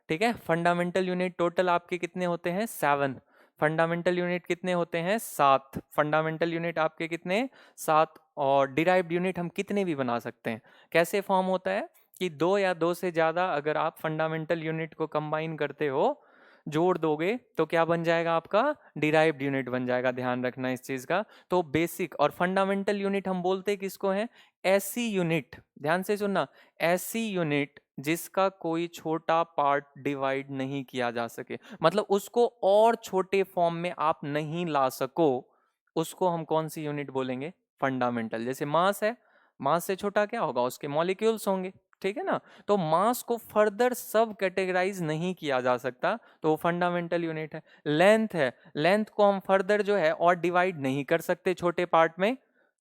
ठीक है। फंडामेंटल यूनिट टोटल आपके कितने होते हैं, 7। फंडामेंटल यूनिट कितने होते हैं, 7। फंडामेंटल यूनिट आपके कितने, 7। और डिराइव्ड यूनिट हम कितने भी बना सकते हैं। कैसे फॉर्म होता है कि 2 या 2 से ज़्यादा अगर आप फंडामेंटल यूनिट को कंबाइन करते हो, जोड़ दोगे तो क्या बन जाएगा, आपका डिराइव्ड यूनिट बन जाएगा। ध्यान रखना इस चीज़ का। तो बेसिक और फंडामेंटल यूनिट हम बोलते किसको हैं, ऐसी यूनिट, ध्यान से सुनना, ऐसी यूनिट जिसका कोई छोटा पार्ट डिवाइड नहीं किया जा सके, मतलब उसको और छोटे फॉर्म में आप नहीं ला सको, उसको हम कौन सी यूनिट बोलेंगे, फंडामेंटल। जैसे मास है, मास से छोटा क्या होगा, उसके मॉलिक्यूल्स होंगे। ठीक है ना। तो मास को फर्दर सब कैटेगराइज नहीं किया जा सकता तो वो फंडामेंटल यूनिट है। लेंथ है, लेंथ को हम फर्दर जो है और डिवाइड नहीं कर सकते छोटे पार्ट में,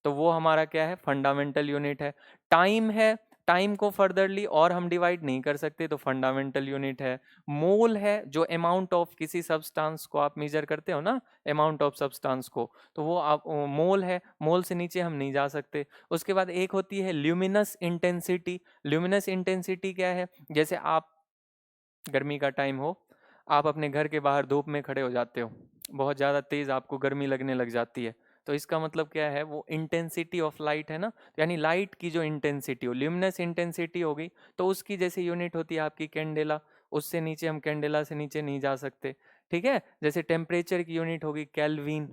तो वो हमारा क्या है, फंडामेंटल यूनिट है। टाइम है, टाइम को फर्दरली और हम डिवाइड नहीं कर सकते तो फंडामेंटल यूनिट है। मोल है, जो अमाउंट ऑफ किसी सब्सटेंस को आप मेजर करते हो ना, अमाउंट ऑफ सब्सटेंस को, तो वो आप मोल है, मोल से नीचे हम नहीं जा सकते। उसके बाद एक होती है ल्यूमिनस इंटेंसिटी। ल्यूमिनस इंटेंसिटी क्या है, जैसे आप गर्मी का टाइम हो, आप अपने घर के बाहर धूप में खड़े हो जाते हो, बहुत ज़्यादा तेज़ आपको गर्मी लगने लग जाती है, तो इसका मतलब क्या है, वो इंटेंसिटी ऑफ लाइट है ना, यानी लाइट की जो इंटेंसिटी हो, ल्यूमिनस इंटेंसिटी होगी, तो उसकी जैसे यूनिट होती है आपकी कैंडेला, उससे नीचे हम कैंडेला से नीचे नहीं जा सकते। ठीक है। जैसे टेम्परेचर की यूनिट होगी केल्विन।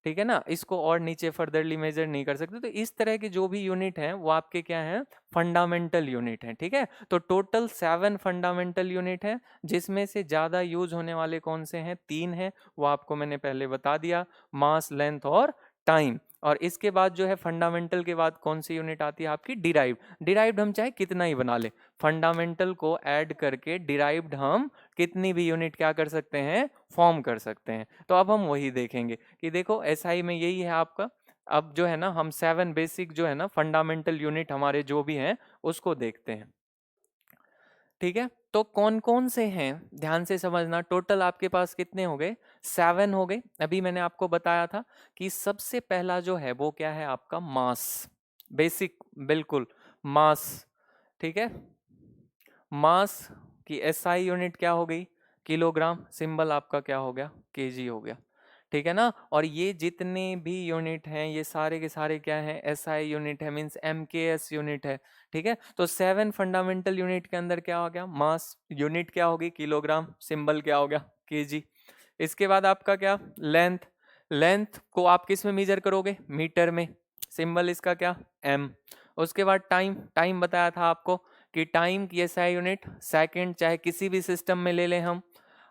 ठीक है ना, इसको और नीचे फर्दरली मेजर नहीं कर सकते। तो इस तरह के जो भी यूनिट हैं वो आपके क्या हैं, फंडामेंटल यूनिट हैं। ठीक है। तो टोटल 7 फंडामेंटल यूनिट हैं, जिसमें से ज़्यादा यूज होने वाले कौन से हैं, 3 हैं, वो आपको मैंने पहले बता दिया, मास, लेंथ और टाइम। और इसके बाद जो है फंडामेंटल के बाद कौन सी यूनिट आती है आपकी, डिराइव्ड। डिराइव्ड हम चाहे कितना ही बना ले, फंडामेंटल को ऐड करके डिराइव्ड हम कितनी भी यूनिट क्या कर सकते हैं, फॉर्म कर सकते हैं। तो अब हम वही देखेंगे कि देखो एसआई में यही है आपका। अब जो है ना हम 7 बेसिक जो है ना फंडामेंटल यूनिट हमारे जो भी हैं उसको देखते हैं। ठीक है। तो कौन कौन से हैं, ध्यान से समझना। टोटल आपके पास कितने हो गए, 7 हो गए। अभी मैंने आपको बताया था कि सबसे पहला जो है वो क्या है आपका, मास। बेसिक, बिल्कुल, मास। ठीक है। मास की एसआई यूनिट क्या हो गई, किलोग्राम। सिंबल आपका क्या हो गया, केजी हो गया। ठीक है ना। और ये जितने भी यूनिट हैं ये सारे के सारे क्या हैं, एसआई यूनिट है, मींस एमकेएस यूनिट है। ठीक है। तो 7 फंडामेंटल यूनिट के अंदर क्या हो गया, मास यूनिट क्या होगी, किलोग्राम, सिंबल क्या हो गया, केजी। इसके बाद आपका क्या, लेंथ। लेंथ को आप किस में मेजर करोगे, मीटर में, सिंबल इसका क्या, एम। उसके बाद टाइम, टाइम बताया था आपको कि टाइम की एसआई यूनिट सेकंड, चाहे किसी भी सिस्टम में ले लें हम,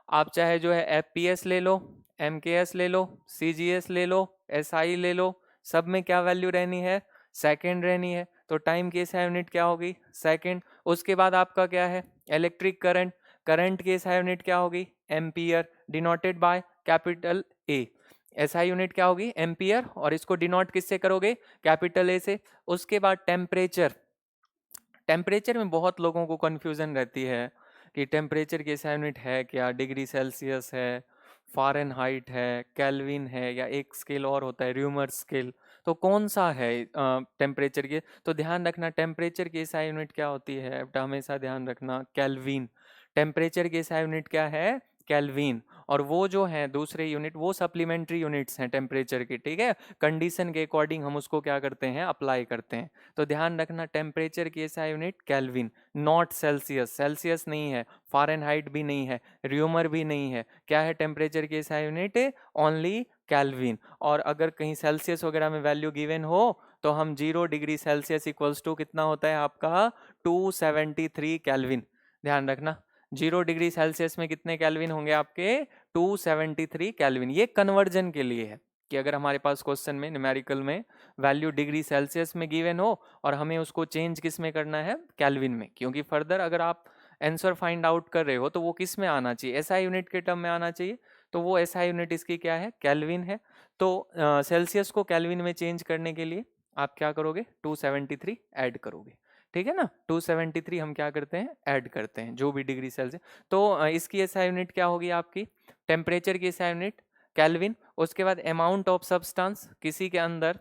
आप चाहे जो है एफपीएस ले लो, एमकेएस ले लो, सीजीएस ले लो, एसआई ले लो, सब में क्या वैल्यू रहनी है, सेकंड रहनी है। तो टाइम की एसआई यूनिट क्या होगी, सेकंड। उसके बाद आपका क्या है, इलेक्ट्रिक करंट। करंट की एसआई यूनिट क्या होगी, ampere, denoted by capital A. SI unit क्या होगी, एम्पियर, और इसको डिनोट किससे करोगे, कैपिटल ए से। उसके बाद टेम्परेचर। टेम्परेचर में बहुत लोगों को कन्फ्यूजन रहती है कि टेम्परेचर की एसआई यूनिट है क्या, डिग्री सेल्सियस है, फ़ारेनहाइट है, केल्विन है, या एक स्केल और होता है र्यूमर स्केल। तो कौन सा है टेम्परेचर के, तो ध्यान रखना टेम्परेचर की एसआई यूनिट क्या होती है, बेटा हमेशा ध्यान रखना, केल्विन। टेम्परेचर की एसआई यूनिट क्या है, केल्विन। और वो जो है दूसरे यूनिट वो सप्लीमेंट्री यूनिट्स हैं टेम्परेचर की। ठीक है। कंडीशन के अकॉर्डिंग हम उसको क्या करते हैं, अप्लाई करते हैं। तो ध्यान रखना टेम्परेचर की SI unit kelvin, not Celsius. Celsius नहीं है, फ़ारेनहाइट भी नहीं है, र्यूमर भी नहीं है, क्या है टेम्परेचर की एसआई यूनिट, ओनली केल्विन। और अगर कहीं सेल्सियस वगैरह में वैल्यू गिवन हो तो हम 0 डिग्री सेल्सियस इक्वल्स टू कितना होता है आपका, 273 केल्विन। ध्यान रखना 0 डिग्री सेल्सियस में कितने केल्विन होंगे आपके, 273 केल्विन। ये कन्वर्जन के लिए है कि अगर हमारे पास क्वेश्चन में न्यूमेरिकल में वैल्यू डिग्री सेल्सियस में गिवन हो और हमें उसको चेंज किस में करना है, केल्विन में, क्योंकि फर्दर अगर आप आंसर फाइंड आउट कर रहे हो तो वो किस में आना चाहिए, एसआई यूनिट के टर्म में आना चाहिए। तो वो एसआई यूनिट इसकी क्या है, केल्विन है। तो सेल्सियस को केल्विन में चेंज करने के लिए आप क्या करोगे, 273 ऐड करोगे, ठीक है ना। 273 हम क्या करते हैं, ऐड करते हैं, जो भी डिग्री सेल्सियस। तो इसकी एसआई यूनिट क्या होगी आपकी, टेम्परेचर की एसआई यूनिट केल्विन। उसके बाद अमाउंट ऑफ सब्सटेंस, किसी के अंदर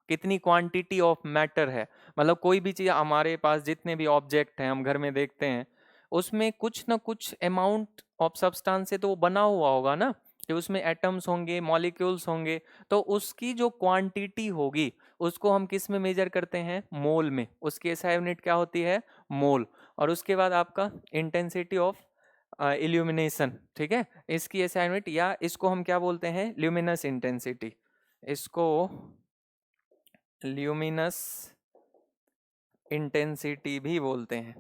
कितनी क्वांटिटी ऑफ मैटर है, मतलब कोई भी चीज हमारे पास, जितने भी ऑब्जेक्ट हैं हम घर में देखते हैं, उसमें कुछ ना कुछ अमाउंट ऑफ सब्सटेंस से तो वो बना हुआ होगा ना, कि उसमें एटम्स होंगे, मॉलिक्यूल्स होंगे, तो उसकी जो क्वांटिटी होगी उसको हम किस में मेजर करते हैं, मोल में। उसकी एसआई यूनिट क्या होती है, मोल। और उसके बाद आपका इंटेंसिटी ऑफ इल्यूमिनेशन, ठीक है, इसकी एसआई यूनिट, या इसको हम क्या बोलते हैं, ल्यूमिनस इंटेंसिटी, इसको ल्यूमिनस इंटेंसिटी भी बोलते हैं,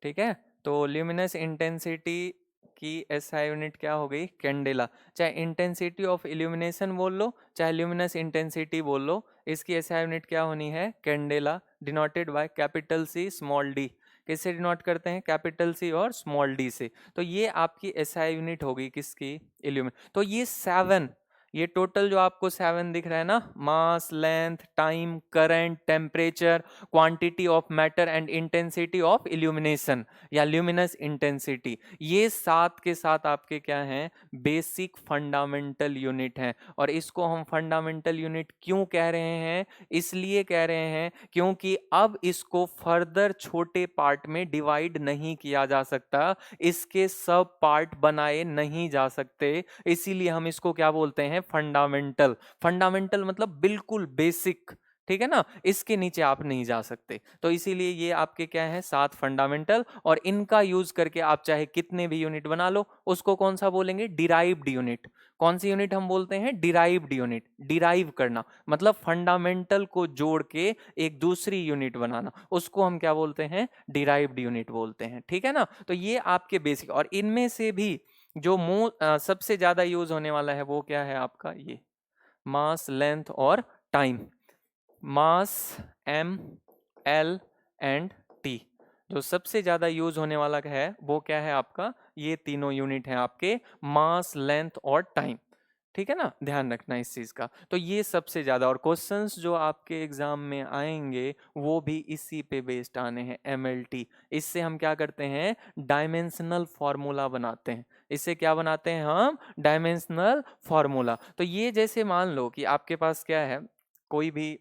ठीक है। तो ल्यूमिनस इंटेंसिटी की एसआई यूनिट क्या हो गई, कैंडेला। चाहे इंटेंसिटी ऑफ इल्यूमिनेशन बोल लो, चाहे ल्यूमिनस इंटेंसिटी बोल लो, इसकी एसआई यूनिट क्या होनी है, candela, denoted by capital C small D. किससे डिनोट करते हैं, कैपिटल सी और स्मॉल डी से। तो ये आपकी एसआई यूनिट होगी किसकी, इल्यूमिन। तो ये 7, ये टोटल जो आपको 7 दिख रहा है ना, mass, length, time, current, temperature, quantity of matter and intensity of illumination या ल्यूमिनस इंटेंसिटी, ये 7 के साथ आपके क्या हैं, बेसिक फंडामेंटल यूनिट हैं। और इसको हम फंडामेंटल यूनिट क्यों कह रहे हैं, इसलिए कह रहे हैं क्योंकि अब इसको फर्दर छोटे पार्ट में डिवाइड नहीं किया जा सकता, इसके सब पार्ट बनाए नहीं जा सकते, इसीलिए हम इसको क्या बोलते हैं, फंडामेंटल। फंडामेंटल मतलब बिल्कुल बेसिक, ठीक है ना, इसके नीचे आप नहीं जा सकते। तो इसीलिए ये आपके क्या है, 7 फंडामेंटल, और इनका यूज करके आप चाहे कितने भी यूनिट बना लो, उसको कौन सा बोलेंगे, डिराइव्ड यूनिट। कौन सी यूनिट हम बोलते हैं, डिराइव्ड यूनिट। डिराइव करना मतलब फंडामेंटल को जोड़ के एक दूसरी यूनिट बनाना, उसको हम क्या बोलते हैं, डिराइव्ड यूनिट बोलते हैं, ठीक है ना। तो ये आपके बेसिक, और इनमें से भी जो सबसे ज्यादा यूज होने वाला है वो क्या है आपका, ये मास, लेंथ और time. Mass, M, L and T, जो सबसे ज्यादा यूज होने वाला है वो क्या है आपका, ये तीनों यूनिट है आपके, मास, लेंथ और टाइम, ठीक है ना, ध्यान रखना इस चीज का। तो ये सबसे ज्यादा, और क्वेश्चंस जो आपके एग्जाम में आएंगे वो भी इसी पे बेस्ड आने हैं, एमएलटी। इससे हम क्या करते हैं, डायमेंशनल फॉर्मूला बनाते हैं। इससे क्या बनाते हैं हम, डायमेंशनल फॉर्मूला। तो ये जैसे मान लो कि आपके पास क्या है, कोई भी,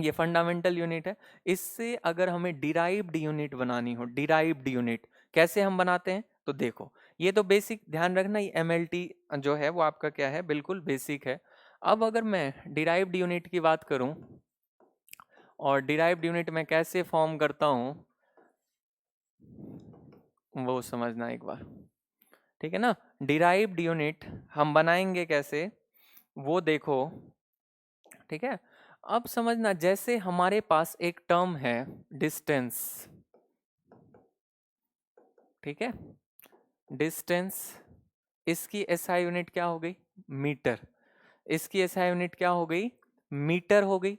ये फंडामेंटल यूनिट है, इससे अगर हमें डिराइव्ड यूनिट बनानी हो, डिराइव्ड यूनिट कैसे हम बनाते हैं, तो देखो, ये तो बेसिक, ध्यान रखना, ये एमएलटी जो है वो आपका क्या है, बिल्कुल बेसिक है। अब अगर मैं डिराइव्ड यूनिट की बात करूं, और डिराइव्ड यूनिट मैं कैसे फॉर्म करता हूं वो समझना एक बार, ठीक है ना। डिराइव्ड यूनिट हम बनाएंगे कैसे, वो देखो, ठीक है। अब समझना, जैसे हमारे पास एक टर्म है डिस्टेंस, ठीक है, डिस्टेंस, इसकी एसआई यूनिट क्या हो गई, मीटर। इसकी एसआई यूनिट क्या हो गई, मीटर हो गई।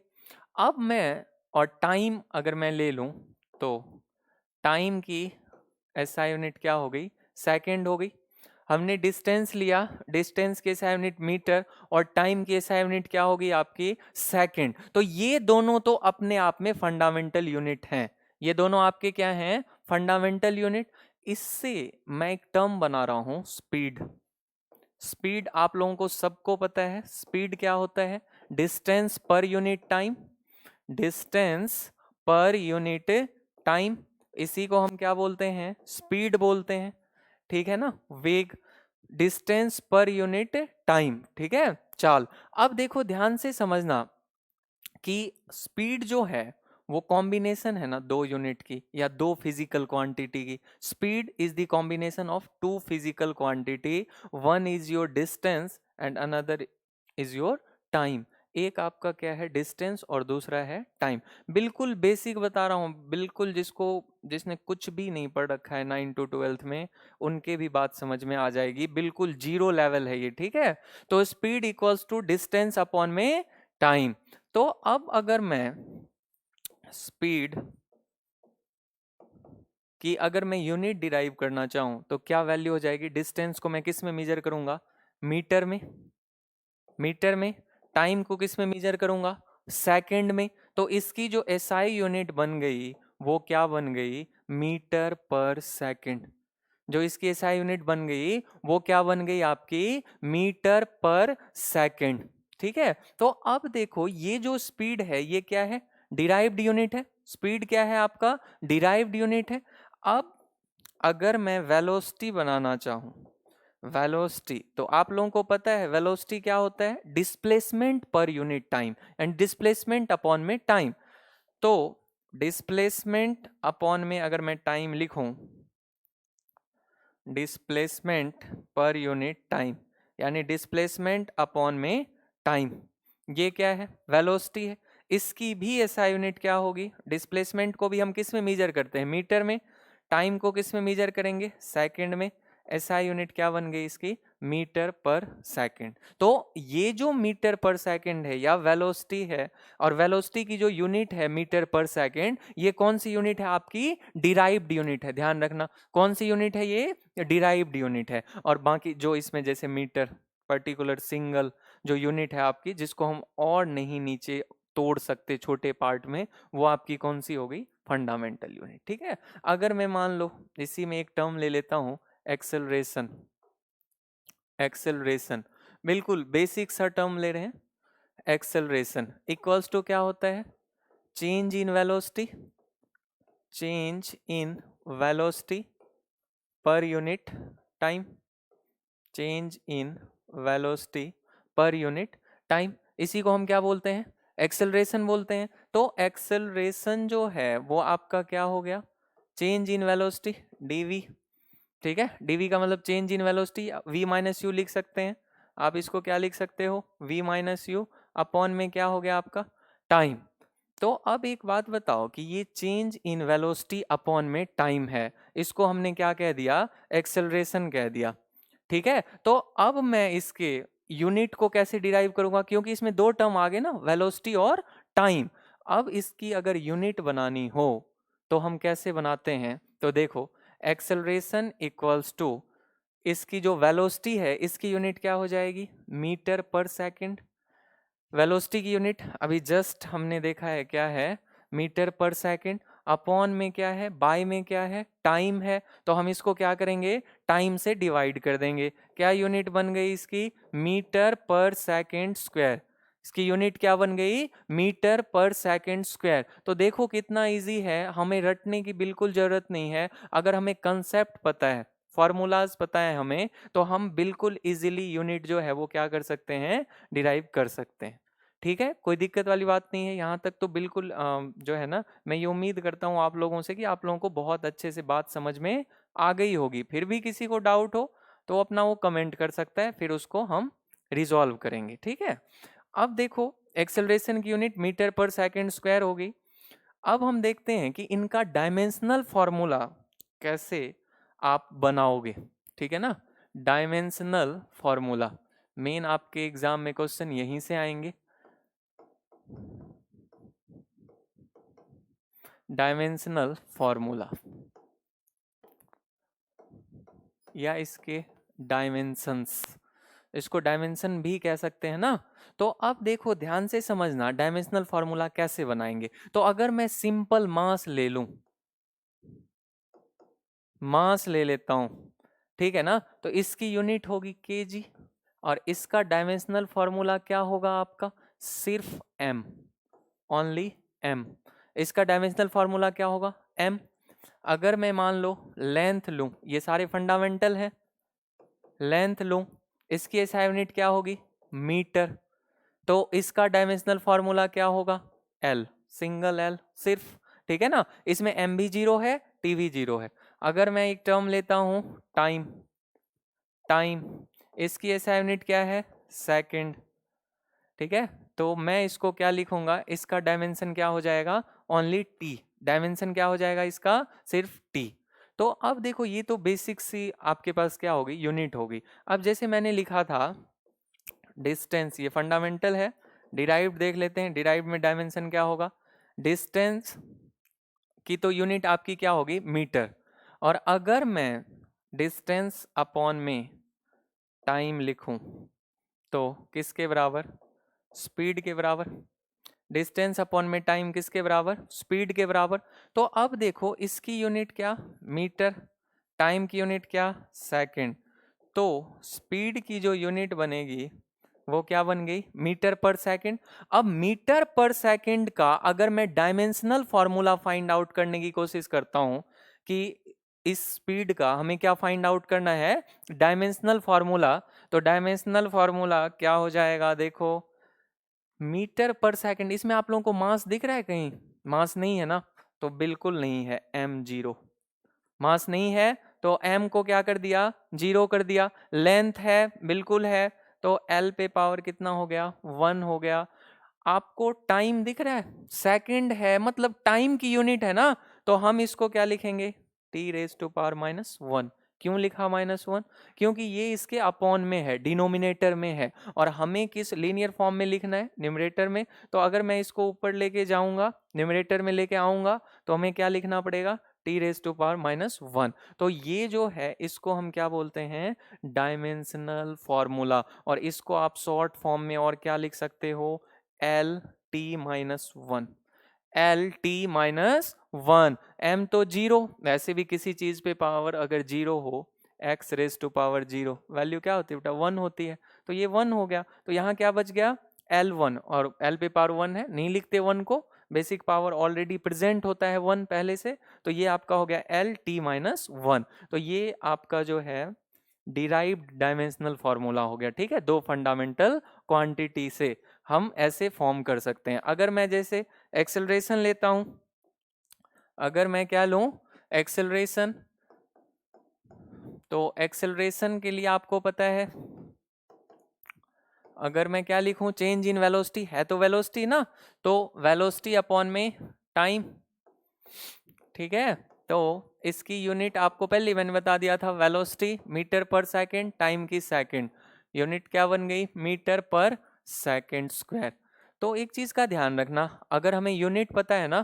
अब मैं, और टाइम अगर मैं ले लूं तो टाइम की एसआई यूनिट क्या हो गई, सेकंड हो गई। हमने डिस्टेंस लिया, डिस्टेंस की एसआई यूनिट मीटर, और टाइम की एसआई यूनिट क्या होगी आपकी, सेकंड। तो ये दोनों तो अपने आप में फंडामेंटल यूनिट हैं, ये दोनों आपके क्या हैं, फंडामेंटल यूनिट। इससे मैं एक टर्म बना रहा हूं, स्पीड। स्पीड आप लोगों को सबको पता है, स्पीड क्या होता है, distance per unit time, distance per unit time, इसी को हम क्या बोलते हैं, स्पीड बोलते हैं, ठीक है ना, वेग, डिस्टेंस पर यूनिट टाइम, ठीक है, चाल। अब देखो ध्यान से समझना कि स्पीड जो है वो कॉम्बिनेशन है ना, दो यूनिट की या दो फिजिकल क्वांटिटी की। Speed is the combination of two physical quantity, one is your distance and another is your time. एक आपका क्या है डिस्टेंस और दूसरा है टाइम। बिल्कुल बेसिक बता रहा हूँ, बिल्कुल जिसने कुछ भी नहीं पढ़ रखा है 9 to 12th में उनके भी बात समझ में आ जाएगी, बिल्कुल जीरो लेवल है ये, ठीक है। तो speed equals to distance upon में टाइम। तो अब अगर मैं स्पीड कि अगर मैं यूनिट डिराइव करना चाहूं तो क्या वैल्यू हो जाएगी, डिस्टेंस को मैं किस में मेजर करूंगा, मीटर में, मीटर में। टाइम को किस में मेजर करूंगा, सेकंड में। तो इसकी जो एसआई यूनिट बन गई वो क्या बन गई, मीटर पर सेकंड। जो इसकी एसआई यूनिट बन गई वो क्या बन गई आपकी, मीटर पर सेकंड, ठीक है। तो अब देखो ये जो स्पीड है ये क्या है, डिराइव्ड यूनिट है। स्पीड क्या है आपका, डिराइव्ड यूनिट है। अब अगर मैं वेलोसिटी बनाना चाहूं, वेलोसिटी, तो आप लोगों को पता है वेलोसिटी क्या होता है, displacement per unit time and displacement upon में टाइम। तो डिस्प्लेसमेंट अपॉन में अगर मैं टाइम लिखूं, डिस्प्लेसमेंट पर यूनिट टाइम, यानी डिस्प्लेसमेंट अपॉन में टाइम, ये क्या है, वेलोसिटी है। इसकी भी एसआई यूनिट क्या होगी, डिस्प्लेसमेंट को भी हम किस में मेजर करते हैं, मीटर में। टाइम को किस में मेजर करेंगे, सेकंड में। एसआई यूनिट क्या बन गई इसकी, मीटर पर सेकंड। तो ये जो मीटर पर सेकंड है या वेलोसिटी है, और वेलोसिटी की जो यूनिट है मीटर पर सेकंड, ये कौन सी यूनिट है आपकी, डिराइव्ड यूनिट है। ध्यान रखना कौन सी यूनिट है, ये डिराइव्ड यूनिट है। और बाकी जो इसमें जैसे मीटर पर्टिकुलर सिंगल जो यूनिट है आपकी, जिसको हम और नहीं नीचे तोड़ सकते छोटे पार्ट में, वो आपकी कौन सी हो गई, फंडामेंटल यूनिट, ठीक है। अगर मैं मान लो इसी में एक टर्म ले लेता हूं, एक्सेलरेशन, एक्सेलरेशन बिल्कुल बेसिक सा टर्म ले रहे हैं। एक्सेलरेशन इक्वल्स टू क्या होता है, change in velocity, change in velocity per unit time, change in velocity per unit time. इसी को हम क्या बोलते हैं, एक्सेलरेशन बोलते हैं। तो एक्सेलरेशन जो है वो आपका क्या हो गया, चेंज इन वेलोसिटी डीवी, ठीक है। डीवी का मतलब change in velocity, v minus u लिख सकते हैं आप, इसको क्या लिख सकते हो, वी माइनस यू अपॉन में क्या हो गया आपका, टाइम। तो अब एक बात बताओ कि ये चेंज इन वेलोसिटी अपॉन में टाइम है, इसको हमने क्या कह दिया, एक्सेलरेशन कह दिया, ठीक है। तो अब मैं इसके यूनिट को कैसे डिराइव करूंगा, क्योंकि इसमें दो टर्म आ गए ना, वेलोसिटी और टाइम। अब इसकी अगर यूनिट बनानी हो तो हम कैसे बनाते हैं, तो देखो एक्सेलरेशन इक्वल्स टू इसकी जो वेलोसिटी है इसकी यूनिट क्या हो जाएगी, मीटर पर सेकंड। वेलोसिटी की यूनिट अभी जस्ट हमने देखा है क्या है, मीटर पर सेकंड। अपॉन में क्या है, बाय में क्या है, टाइम है। तो हम इसको क्या करेंगे, टाइम से डिवाइड कर देंगे। क्या यूनिट बन गई इसकी, मीटर पर सेकंड स्क्वायर। इसकी यूनिट क्या बन गई, मीटर पर सेकंड स्क्वायर। तो देखो कितना इजी है, हमें रटने की बिल्कुल जरूरत नहीं है। अगर हमें कंसेप्ट पता है, फॉर्मूलाज पता है हमें, तो हम बिल्कुल इजीली यूनिट जो है वो क्या कर सकते हैं, डिराइव कर सकते हैं, ठीक है। कोई दिक्कत वाली बात नहीं है, यहाँ तक तो बिल्कुल जो है ना, मैं ये उम्मीद करता हूँ आप लोगों से कि आप लोगों को बहुत अच्छे से बात समझ में आ गई होगी। फिर भी किसी को डाउट हो तो अपना वो कमेंट कर सकता है, फिर उसको हम रिजॉल्व करेंगे, ठीक है। अब देखो एक्सेलरेशन की यूनिट मीटर पर सेकंड स्क्वायर होगी। अब हम देखते हैं कि इनका डायमेंशनल फॉर्मूला कैसे आप बनाओगे, ठीक है ना। डायमेंशनल फॉर्मूला मेन आपके एग्जाम में क्वेश्चन यहीं से आएंगे। डायमेंशनल फॉर्मूला या इसके डायमेंशंस, इसको डायमेंशन भी कह सकते हैं ना। तो अब देखो ध्यान से समझना डायमेंशनल फॉर्मूला कैसे बनाएंगे। तो अगर मैं सिंपल मास ले लूं, मास ले लेता हूं, ठीक है ना, तो इसकी यूनिट होगी केजी, और इसका डायमेंशनल फॉर्मूला क्या होगा आपका, सिर्फ एम, ओनली एम। इसका डायमेंशनल फॉर्मूला क्या होगा, एम। अगर मैं मान लो लेंथ लूं, ये सारे फंडामेंटल है, लेंथ लूं, इसकी एसआई यूनिट क्या होगी, मीटर। तो इसका डायमेंशनल फॉर्मूला क्या होगा, एल, सिंगल एल सिर्फ, ठीक है ना। इसमें एम भी जीरो है, टी भी जीरो है। अगर मैं एक टर्म लेता हूं टाइम, टाइम, इसकी एसआई यूनिट क्या है, सेकंड, ठीक है। तो मैं इसको क्या लिखूंगा, इसका डायमेंशन क्या हो जाएगा, ओनली टी। डायमेंशन क्या हो जाएगा इसका, सिर्फ टी। तो अब देखो ये तो बेसिक सी आपके पास क्या होगी, यूनिट होगी। अब जैसे मैंने लिखा था डिस्टेंस, ये फंडामेंटल है। डिराइव्ड देख लेते हैं, डिराइव्ड में डायमेंशन क्या होगा, डिस्टेंस की तो यूनिट आपकी क्या होगी, मीटर। और अगर मैं डिस्टेंस अपॉन में टाइम लिखूं तो किसके बराबर, स्पीड के बराबर। डिस्टेंस अपॉन में टाइम किसके बराबर, स्पीड के बराबर। तो अब देखो इसकी यूनिट क्या, मीटर, टाइम की यूनिट क्या, सेकंड। तो स्पीड की जो यूनिट बनेगी वो क्या बन गई, मीटर पर सेकंड। अब मीटर पर सेकंड का अगर मैं डायमेंशनल फॉर्मूला फाइंड आउट करने की कोशिश करता हूं कि इस स्पीड का हमें क्या फाइंड आउट करना है, डायमेंशनल फॉर्मूला। तो डायमेंशनल फॉर्मूला क्या हो जाएगा, देखो मीटर पर सेकंड। इसमें आप लोगों को मास दिख रहा है कहीं, मास नहीं है ना, तो बिल्कुल नहीं है, m0 मास नहीं है, तो m को क्या कर दिया, 0 कर दिया। लेंथ है, बिल्कुल है, तो l पे पावर कितना हो गया, 1 हो गया। आपको टाइम दिख रहा है, सेकंड है, मतलब टाइम की यूनिट है ना, तो हम इसको क्या लिखेंगे, t⁻⁻1। क्यों लिखा -1, क्योंकि ये इसके अपॉन में है, डिनोमिनेटर में है, और हमें किस लीनियर फॉर्म में लिखना है, न्यूमरेटर में। तो अगर मैं इसको ऊपर लेके जाऊंगा, न्यूमरेटर में लेके आऊंगा, तो हमें क्या लिखना पड़ेगा, t⁻⁻1। तो ये जो है इसको हम क्या बोलते हैं, डायमेंशनल फॉर्मूला। और इसको आप शॉर्ट फॉर्म में और क्या लिख सकते हो, LT-1, LT-1। m तो 0, वैसे भी किसी चीज पे पावर अगर 0 हो, x⁻0 वैल्यू क्या होती है बेटा, 1 होती है। तो ये 1 हो गया, तो यहाँ क्या बच गया, L1, और L पे पावर 1 है, नहीं लिखते 1 को, बेसिक पावर ऑलरेडी प्रेजेंट होता है 1 पहले से। तो ये आपका हो गया LT-1। तो ये आपका जो है डिराइव्ड डायमेंशनल फॉर्मूला हो गया, ठीक है। दो फंडामेंटल क्वांटिटी से हम ऐसे फॉर्म कर सकते हैं। अगर मैं जैसे एक्सेलरेशन लेता हूं, अगर मैं क्या लूं, एक्सेलरेशन, तो एक्सेलरेशन के लिए आपको पता है, अगर मैं क्या लिखूं, चेंज इन वेलोसिटी है, तो वेलोसिटी ना, तो वेलोसिटी अपॉन में टाइम, ठीक है। तो इसकी यूनिट आपको पहले मैंने बता दिया था, वेलोसिटी मीटर पर सेकंड, टाइम की सेकंड, यूनिट क्या बन गई, मीटर पर सेकंड स्क्वायर। तो एक चीज का ध्यान रखना, अगर हमें यूनिट पता है ना,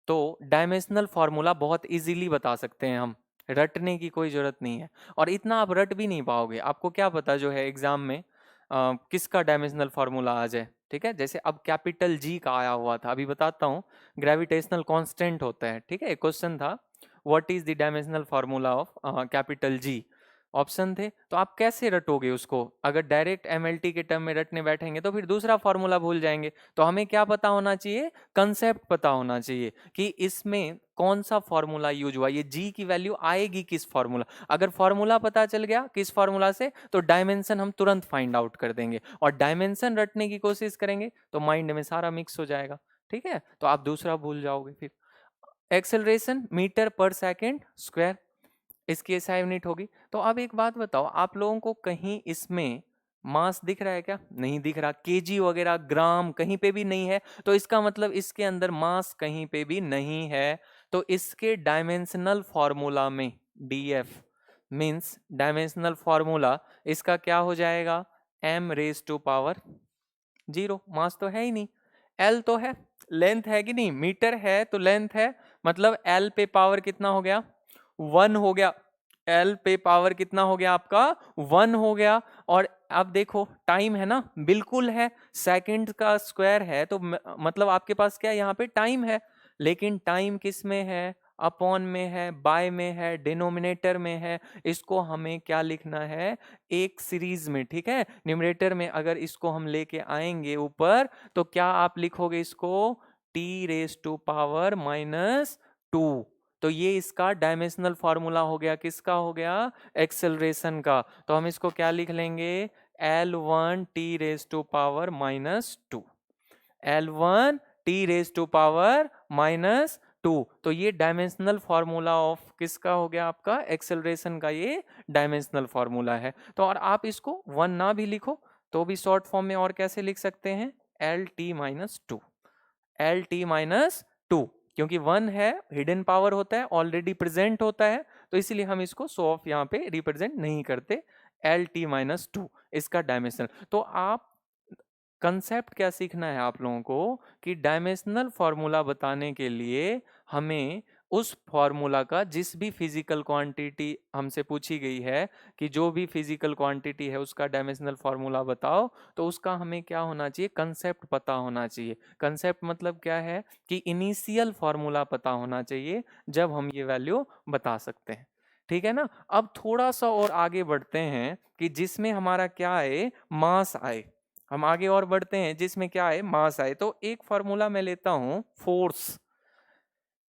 तो डायमेंशनल फॉर्मूला बहुत इजीली बता सकते हैं हम, रटने की कोई जरूरत नहीं है। और इतना आप रट भी नहीं पाओगे, आपको क्या पता जो है एग्जाम में किसका डायमेंशनल फॉर्मूला आ जाए, ठीक है। जैसे अब कैपिटल जी का आया हुआ था, अभी बताता हूँ, ग्रेविटेशनल कांस्टेंट होता है, ठीक है। क्वेश्चन था what is the dimensional formula of capital G, option थे। तो आप कैसे रटोगे उसको, अगर डायरेक्ट एमएलटी के टर्म में रटने बैठेंगे तो फिर दूसरा फॉर्मूला भूल जाएंगे। तो हमें क्या पता होना चाहिए, कंसेप्ट पता होना चाहिए कि इसमें कौन सा फॉर्मूला यूज हुआ, ये जी की वैल्यू आएगी किस फॉर्मूला। अगर फॉर्मूला पता चल गया किस फॉर्मूला से, तो डायमेंशन हम तुरंत फाइंड आउट कर देंगे, और डायमेंशन रटने की कोशिश करेंगे तो माइंड में सारा मिक्स हो जाएगा, ठीक है। तो आप दूसरा भूल जाओगे। फिर एक्सेलरेशन मीटर पर सेकेंड स्क्वायर, इसकी एसआई यूनिट होगी। तो अब एक बात बताओ, आप लोगों को कहीं इसमें मास दिख रहा है क्या, नहीं दिख रहा, केजी वगैरह ग्राम कहीं पे भी नहीं है, तो इसका मतलब इसके अंदर मास कहीं पे भी नहीं है। तो इसके डायमेंशनल फॉर्मूला में डीएफ मींस डायमेंशनल फॉर्मूला इसका क्या हो जाएगा, m⁻⁻0। मास तो है ही नहीं, एल तो है, लेंथ है कि नहीं, मीटर है तो लेंथ है, मतलब एल पे पावर कितना हो गया, 1 हो गया। एल पे पावर कितना हो गया आपका, 1 हो गया। और अब देखो टाइम है ना, बिल्कुल है, सेकंड का स्क्वायर है, तो मतलब आपके पास क्या है, यहाँ पे टाइम है। लेकिन टाइम किस में है, अपॉन में है, बाय में है, डिनोमिनेटर में है। इसको हमें क्या लिखना है, एक सीरीज में, ठीक है। न्यूमरेटर में अगर इसको हम लेके आएंगे ऊपर, तो क्या आप लिखोगे इसको, t⁻⁻2। तो ये इसका डायमेंशनल फॉर्मूला हो गया, किसका हो गया, एक्सेलरेशन का। तो हम इसको क्या लिख लेंगे, L1 t⁻⁻2, L1 t⁻⁻2। तो ये डायमेंशनल फॉर्मूला ऑफ किसका हो गया, आपका एक्सेलरेशन का, ये डायमेंशनल फॉर्मूला है। तो और आप इसको 1 ना भी लिखो तो भी शॉर्ट फॉर्म में और कैसे लिख सकते हैं, L T minus two, L T minus two, क्योंकि 1 है हिडन पावर होता है, ऑलरेडी प्रेजेंट होता है, तो इसीलिए हम इसको सो ऑफ यहाँ पे रिप्रेजेंट नहीं करते, एल टी माइनस टू इसका डायमेंशनल। तो आप कंसेप्ट क्या सीखना है आप लोगों को कि डायमेंशनल फॉर्मूला बताने के लिए हमें उस फॉर्मूला का, जिस भी फिजिकल क्वांटिटी हमसे पूछी गई है कि जो भी फिजिकल क्वांटिटी है उसका डायमेंशनल फॉर्मूला बताओ, तो उसका हमें क्या होना चाहिए, कंसेप्ट पता होना चाहिए। कंसेप्ट मतलब क्या है कि इनिशियल फॉर्मूला पता होना चाहिए जब हम ये वैल्यू बता सकते हैं, ठीक है ना। अब थोड़ा सा और आगे बढ़ते हैं कि जिसमें हमारा क्या आए, मास आए। हम आगे और बढ़ते हैं जिसमें क्या है, मास आए। तो एक फॉर्मूला मैं लेता हूं, force,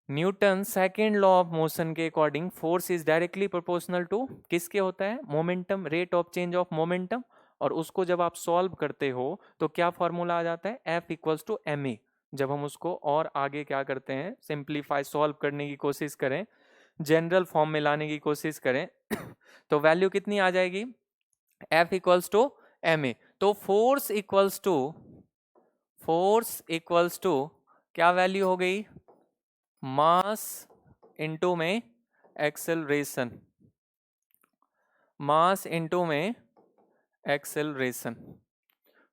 Newton second law of motion के according force is directly proportional to किसके होता है, momentum, rate of change of momentum. और उसको जब आप सॉल्व करते हो तो क्या फॉर्मूला आ जाता है, F equals to m a. जब हम उसको और आगे क्या करते हैं, सिंप्लीफाई, सॉल्व करने की कोशिश करें, जनरल फॉर्म में लाने की कोशिश करें तो वैल्यू कितनी आ जाएगी, F equals to m a. तो फोर्स इक्वल्स टू क्या वैल्यू हो गई, मास इनटू में एक्सेलरेशन, मास इनटू में एक्सेलरेशन।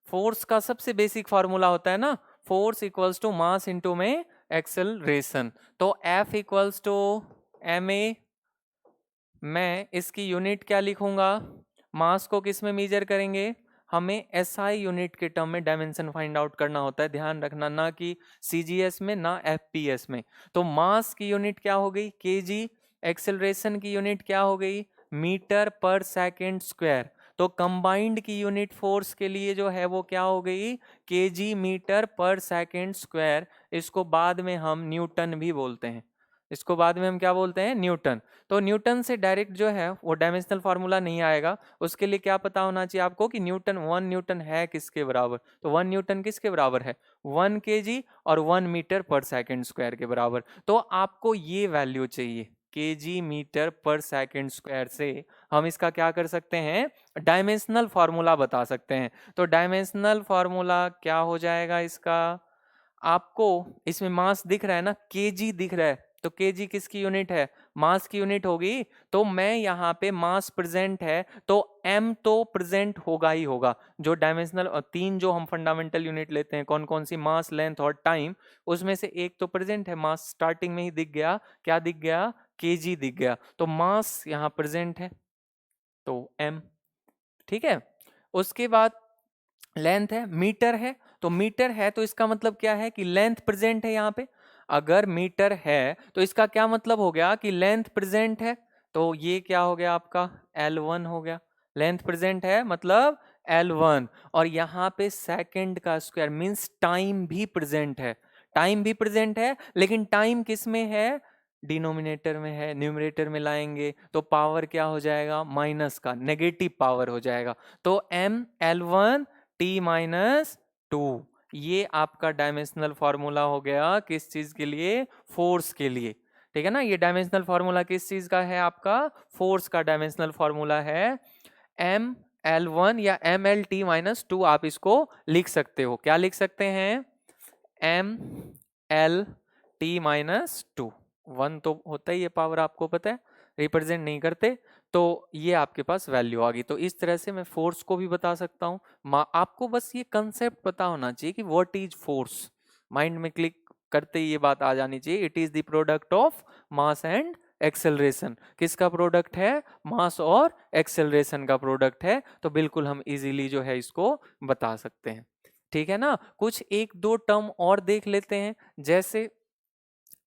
फोर्स का सबसे बेसिक फॉर्मूला होता है ना, force equals to mass into में एक्सेलरेशन। तो F equals to m a, मैं इसकी यूनिट क्या लिखूंगा, मास को किस में मेजर करेंगे, हमें SI यूनिट के टर्म में डायमेंशन फाइंड आउट करना होता है, ध्यान रखना, ना कि CGS में ना FPS में। तो मास की यूनिट क्या हो गई, kg, एक्सेलरेशन की यूनिट क्या हो गई, मीटर पर सेकेंड स्क्वायर। तो कंबाइंड की यूनिट फोर्स के लिए जो है वो क्या हो गई, kg मीटर पर सेकेंड स्क्वायर। इसको बाद में हम न्यूटन भी बोलते हैं, इसको बाद में हम क्या बोलते हैं, न्यूटन। तो न्यूटन से डायरेक्ट जो है वो डायमेंशनल फार्मूला नहीं आएगा, उसके लिए क्या पता होना चाहिए आपको कि न्यूटन, 1 न्यूटन है किसके बराबर, तो 1 न्यूटन किसके बराबर है, 1 kg और 1 मीटर पर सेकेंड स्क्वायर के बराबर। तो आपको ये वैल्यू चाहिए, kg मीटर पर सेकेंड स्क्वायर से हम इसका क्या कर सकते हैं, डायमेंशनल फार्मूला बता सकते हैं। तो डायमेंशनल फार्मूला क्या हो जाएगा इसका, आपको इसमें मास दिख रहा है ना, kg दिख रहा है, तो kg किसकी यूनिट है, मास की यूनिट होगी। तो मैं यहाँ पे मास प्रेजेंट है तो m तो प्रेजेंट होगा ही होगा। जो डायमेंशनल तीन जो हम फंडामेंटल यूनिट लेते हैं, कौन कौन सी, मास, लेंथ और टाइम, उसमें से एक तो प्रेजेंट है, मास स्टार्टिंग में ही दिख गया, क्या दिख गया, kg दिख गया। तो मास यहाँ प्रेजेंट है तो m, ठीक है। उसके बाद लेंथ है, मीटर है, तो मीटर है तो इसका मतलब क्या है कि लेंथ प्रेजेंट है यहाँ पे। अगर मीटर है तो इसका क्या मतलब हो गया कि लेंथ प्रेजेंट है, तो ये क्या हो गया आपका, L1 हो गया। लेंथ प्रेजेंट है मतलब L1। और यहाँ पे सेकंड का स्क्वायर मींस टाइम भी प्रेजेंट है, टाइम भी प्रेजेंट है, लेकिन टाइम किस में है, डिनोमिनेटर में है, न्यूमरेटर में लाएंगे तो पावर क्या हो जाएगा, माइनस का, नेगेटिव पावर हो जाएगा। तो m L1 t minus two, ये आपका डायमेंशनल फॉर्मूला हो गया किस चीज के लिए, फोर्स के लिए, ठीक है ना। ये डायमेंशनल फॉर्मूला किस चीज का है आपका, फोर्स का डायमेंशनल फॉर्मूला है m L1 या m L t minus two, आप इसको लिख सकते हो, क्या लिख सकते हैं, m L t minus two. 1 तो होता ही है पावर, आपको पता है, रिप्रेजेंट नहीं करते, तो ये आपके पास वैल्यू आ गई। तो इस तरह से मैं फोर्स को भी बता सकता हूँ। आपको बस ये कंसेप्ट पता होना चाहिए कि व्हाट इज फोर्स, माइंड में क्लिक करते ही ये बात आ जानी चाहिए, it is the product of mass and acceleration. किसका प्रोडक्ट है, मास और एक्सेलरेशन का प्रोडक्ट है। तो बिल्कुल हम इजीली जो है इसको बता सकते हैं, ठीक है ना। कुछ एक दो टर्म और देख लेते हैं, जैसे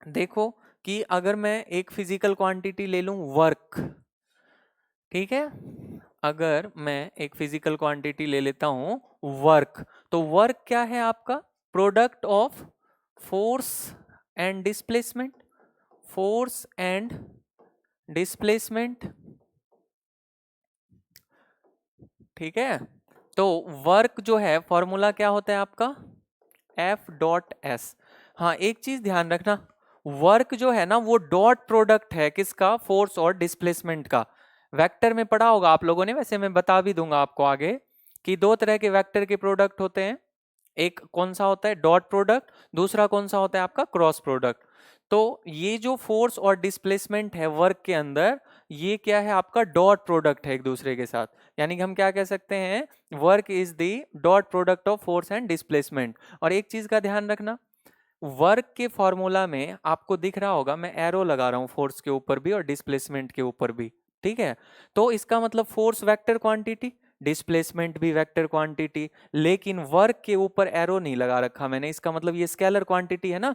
देखो कि अगर मैं एक फिजिकल क्वांटिटी ले लूं, वर्क, ठीक है, अगर मैं एक फिजिकल क्वांटिटी ले लेता हूं वर्क, तो वर्क क्या है आपका, product of force and displacement, force and displacement, ठीक है। तो वर्क जो है फॉर्मूला क्या होता है आपका, F.S। हाँ, एक चीज ध्यान रखना, वर्क जो है ना वो डॉट प्रोडक्ट है किसका, फोर्स और डिस्प्लेसमेंट का। वेक्टर में पढ़ा होगा आप लोगों ने, वैसे मैं बता भी दूंगा आपको आगे कि दो तरह के वेक्टर के प्रोडक्ट होते हैं, एक कौन सा होता है डॉट प्रोडक्ट, दूसरा कौन सा होता है आपका क्रॉस प्रोडक्ट। तो ये जो फोर्स और डिस्प्लेसमेंट है वर्क के अंदर, ये क्या है आपका डॉट प्रोडक्ट है एक दूसरे के साथ। यानी कि हम क्या कह सकते हैं, work is the dot product of force and displacement. और एक चीज का ध्यान रखना, वर्क के फॉर्मूला में आपको दिख रहा होगा मैं एरो लगा रहा हूं फोर्स के ऊपर भी और डिस्प्लेसमेंट के ऊपर भी, ठीक है। तो इसका मतलब फोर्स वेक्टर क्वांटिटी, डिस्प्लेसमेंट भी वेक्टर क्वांटिटी, लेकिन वर्क के ऊपर एरो नहीं लगा रखा मैंने, इसका मतलब ये स्केलर क्वांटिटी है ना।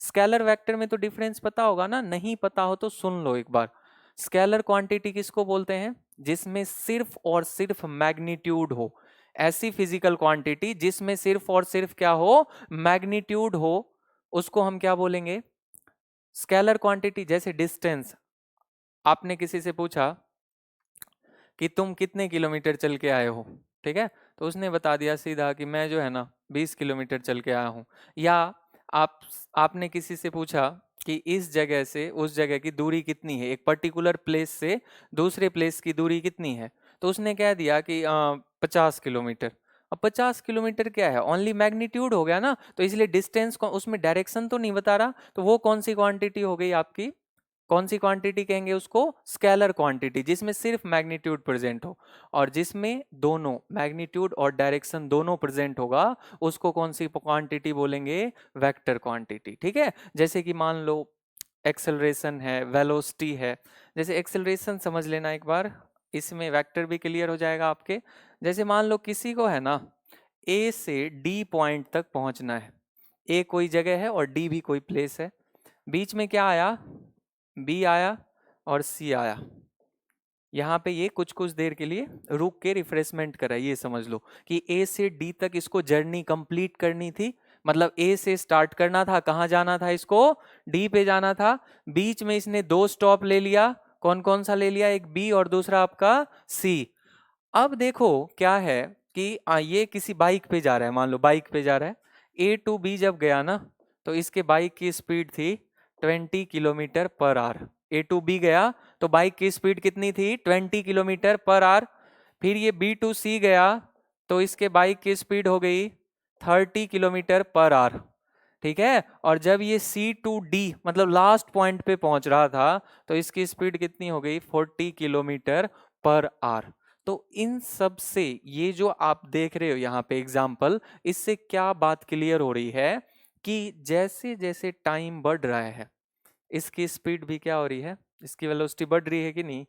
स्केलर वेक्टर में तो डिफरेंस पता होगा ना, नहीं पता हो तो सुन लो एक बार। स्केलर क्वांटिटी किसको बोलते हैं, जिसमें सिर्फ और सिर्फ मैग्नीट्यूड हो, ऐसी फिजिकल क्वांटिटी जिसमें सिर्फ और सिर्फ क्या हो, मैग्नीट्यूड हो, उसको हम क्या बोलेंगे, स्केलर क्वांटिटी। जैसे डिस्टेंस, आपने किसी से पूछा कि तुम कितने किलोमीटर चल के आए हो, ठीक है, तो उसने बता दिया सीधा कि मैं जो है ना 20 किलोमीटर चल के आया हूं। या आपने किसी से पूछा कि इस जगह से उस जगह की दूरी कितनी है, एक पर्टिकुलर प्लेस से दूसरे प्लेस की दूरी कितनी है, तो उसने कह दिया कि 50 किलोमीटर। अब 50 किलोमीटर क्या है, ओनली मैग्नीट्यूड हो गया ना, तो इसलिए डिस्टेंस को उसमें डायरेक्शन तो नहीं बता रहा, तो वो कौन सी क्वांटिटी हो गई आपकी, कौन सी क्वांटिटी कहेंगे उसको, स्केलर क्वांटिटी, जिसमें सिर्फ मैग्नीट्यूड प्रेजेंट हो। और जिसमें दोनों मैग्नीट्यूड और डायरेक्शन दोनों प्रेजेंट होगा, उसको कौन सी क्वांटिटी बोलेंगे, वेक्टर क्वांटिटी, ठीक है। जैसे कि मान लो एक्सेलरेशन है, वेलोसिटी है। जैसे एक्सेलरेशन समझ लेना एक बार, इसमें वेक्टर भी क्लियर हो जाएगा आपके। जैसे मान लो किसी को है ना ए से डी पॉइंट तक पहुंचना है, ए कोई जगह है और डी भी कोई प्लेस है, बीच में क्या आया, बी आया और सी आया। यहाँ पे ये कुछ कुछ देर के लिए रुक के रिफ्रेशमेंट करा, ये समझ लो कि ए से डी तक इसको जर्नी कंप्लीट करनी थी, मतलब ए से स्टार्ट करना था, कहाँ जाना था इसको, डी पे जाना था। बीच में इसने 2 स्टॉप ले लिया, कौन कौन सा ले लिया, एक बी और दूसरा आपका सी। अब देखो क्या है कि ये किसी बाइक पे जा रहा है, मान लो बाइक पे जा रहा है, ए टू बी जब गया ना, तो इसके बाइक की स्पीड थी 20 kilometre per hour. A to be गया तो बाइक की स्पीड कितनी थी, 20 किलोमीटर पर आवर। फिर ये बी टू सी गया तो इसके बाइक की स्पीड हो गई 30 किलोमीटर पर आवर, ठीक है। और जब ये सी टू डी मतलब लास्ट पॉइंट पे पहुंच रहा था, तो इसकी स्पीड कितनी हो गई, 40 किलोमीटर पर आवर। तो इन सब से ये जो आप देख रहे हो यहाँ पे एग्जाम्पल, इससे क्या बात क्लियर हो रही है कि जैसे जैसे टाइम बढ़ रहा है, इसकी स्पीड भी क्या हो रही है, इसकी वेलोसिटी बढ़ रही है कि नहीं।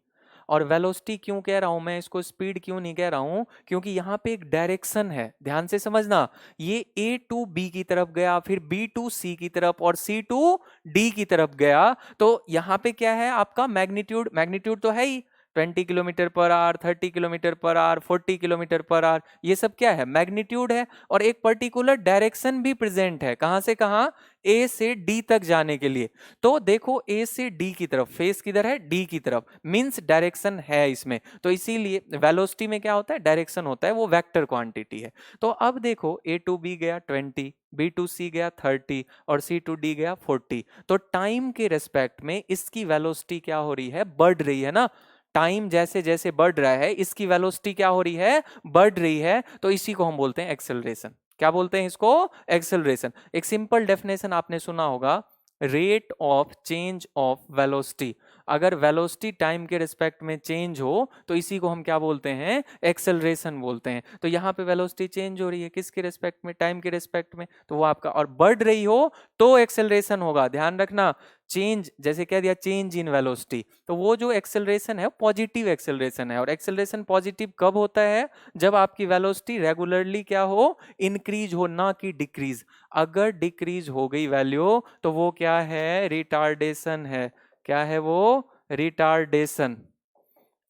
और वेलोसिटी क्यों कह रहा हूं मैं, इसको स्पीड क्यों नहीं कह रहा हूं, क्योंकि यहाँ पे एक डायरेक्शन है, ध्यान से समझना। ये ए टू बी की तरफ गया, फिर बी टू सी की तरफ और सी टू डी की तरफ गया, तो यहाँ पे क्या है आपका मैग्नीट्यूड, मैग्नीट्यूड तो है ही, 20 kilometre per hour, 30 kilometre per hour, 40 kilometre per hour, ये सब क्या है, मैग्नीट्यूड है। और एक पर्टिकुलर डायरेक्शन भी प्रेजेंट है, कहां से कहां, ए से डी तक जाने के लिए। तो देखो ए से डी की तरफ, फेस किधर है, डी की तरफ, मींस डायरेक्शन है इसमें, तो इसीलिए वेलोसिटी में क्या होता है, डायरेक्शन होता है, वो वेक्टर क्वांटिटी है। तो अब देखो ए टू बी गया 20, बी टू सी गया 30 और सी टू डी गया 40, तो टाइम के रेस्पेक्ट में इसकी वेलोसिटी क्या हो रही है, बढ़ रही है ना। टाइम जैसे जैसे बढ़ रहा है, इसकी वेलोसिटी क्या हो रही है, बढ़ रही है, तो इसी को हम बोलते हैं एक्सेलरेशन। क्या बोलते हैं इसको, एक्सेलरेशन। एक सिंपल डेफिनेशन आपने सुना होगा, rate of change of velocity. अगर वेलोसिटी टाइम के रिस्पेक्ट में चेंज हो तो इसी को हम क्या बोलते हैं, एक्सेलरेशन बोलते हैं। तो यहाँ पे वेलोसिटी चेंज हो रही है किसके रिस्पेक्ट में, टाइम के रिस्पेक्ट में, तो वो आपका, और बढ़ रही हो तो एक्सेलरेशन होगा, ध्यान रखना। चेंज जैसे कह दिया, चेंज इन वेलोसिटी, तो वो जो एक्सेलरेशन है पॉजिटिव एक्सेलरेशन है। और एक्सेलरेशन पॉजिटिव कब होता है, जब आपकी वेलोसिटी रेगुलरली क्या हो, इंक्रीज हो, ना कि डिक्रीज। अगर डिक्रीज हो गई वैल्यू तो वो क्या है, रिटार्डेशन है। क्या है वो, रिटार्डेशन।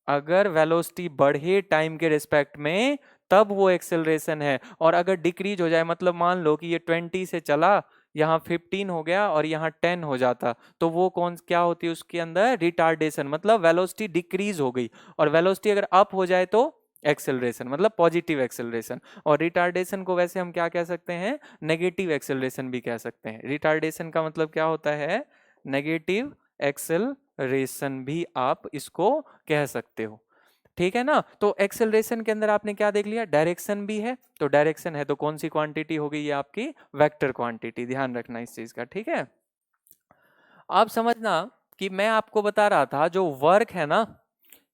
अगर वेलोसिटी बढ़े टाइम के रिस्पेक्ट में तब वो एक्सेलरेशन है। और अगर डिक्रीज हो जाए, मतलब मान लो कि ये 20 से चला, यहाँ 15 हो गया और यहाँ 10 हो जाता, तो वो कौन क्या होती है उसके अंदर, रिटार्डेशन, मतलब वेलोसिटी डिक्रीज हो गई। और वेलोसिटी अगर अप हो जाए तो एक्सेलरेशन, मतलब पॉजिटिव एक्सेलरेशन। और रिटार्डेशन को वैसे हम क्या कह सकते हैं, नेगेटिव एक्सेलरेशन भी कह सकते हैं। रिटार्डेशन का मतलब क्या होता है, नेगेटिव एक्सेलरेशन भी आप इसको कह सकते हो। ठीक है ना। तो एक्सेलरेशन के अंदर आपने क्या देख लिया, डायरेक्शन भी है, तो डायरेक्शन है तो कौन सी क्वांटिटी हो गई, ये आपकी वेक्टर क्वांटिटी, ध्यान रखना इस चीज का, ठीक है। आप समझना कि मैं आपको बता रहा था जो वर्क है ना,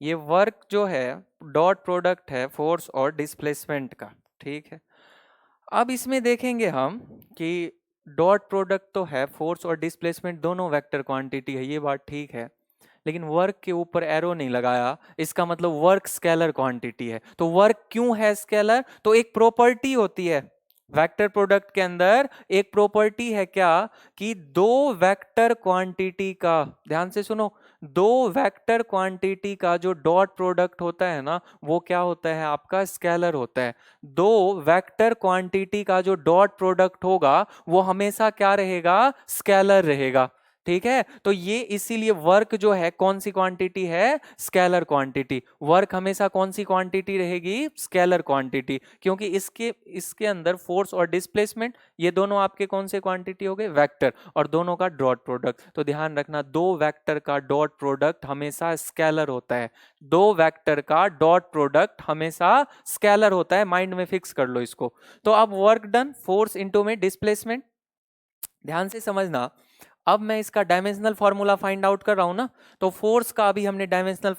ये वर्क जो है डॉट प्रोडक्ट है फोर्स और डिस्प्लेसमेंट का, ठीक है। अब इसमें देखेंगे हम कि डॉट प्रोडक्ट तो है, फोर्स और डिस्प्लेसमेंट दोनों वेक्टर क्वांटिटी है, ये बात ठीक है, लेकिन वर्क के ऊपर एरो नहीं लगाया, इसका मतलब वर्क स्केलर क्वांटिटी है। तो वर्क क्यों है स्केलर, तो एक प्रॉपर्टी होती है वेक्टर प्रोडक्ट के अंदर, एक प्रॉपर्टी है क्या, कि दो वेक्टर क्वांटिटी का, ध्यान से सुनो, दो वेक्टर क्वांटिटी का जो डॉट प्रोडक्ट होता है ना, वो क्या होता है आपका, स्केलर होता है। दो वेक्टर क्वांटिटी का जो डॉट प्रोडक्ट होगा वो हमेशा क्या रहेगा, स्केलर रहेगा, ठीक है। तो ये इसीलिए वर्क जो है कौन सी क्वांटिटी है, स्केलर क्वांटिटी। वर्क हमेशा कौन सी क्वांटिटी रहेगी, स्केलर क्वांटिटी, क्योंकि इसके इसके अंदर फोर्स और डिस्प्लेसमेंट ये दोनों आपके कौन से क्वांटिटी हो गए, वेक्टर, और दोनों का डॉट प्रोडक्ट। तो ध्यान रखना, दो वेक्टर का डॉट प्रोडक्ट हमेशा स्केलर होता है, दो वेक्टर का डॉट प्रोडक्ट हमेशा स्केलर होता है, माइंड में फिक्स कर लो इसको। तो अब वर्क डन, फोर्स इनटू में डिस्प्लेसमेंट, ध्यान से समझना। अब मैं इसका डायमेंशनल फॉर्मूला फाइंड आउट कर रहा हूं ना, तो फोर्स का अभी हमने डायमेंशनल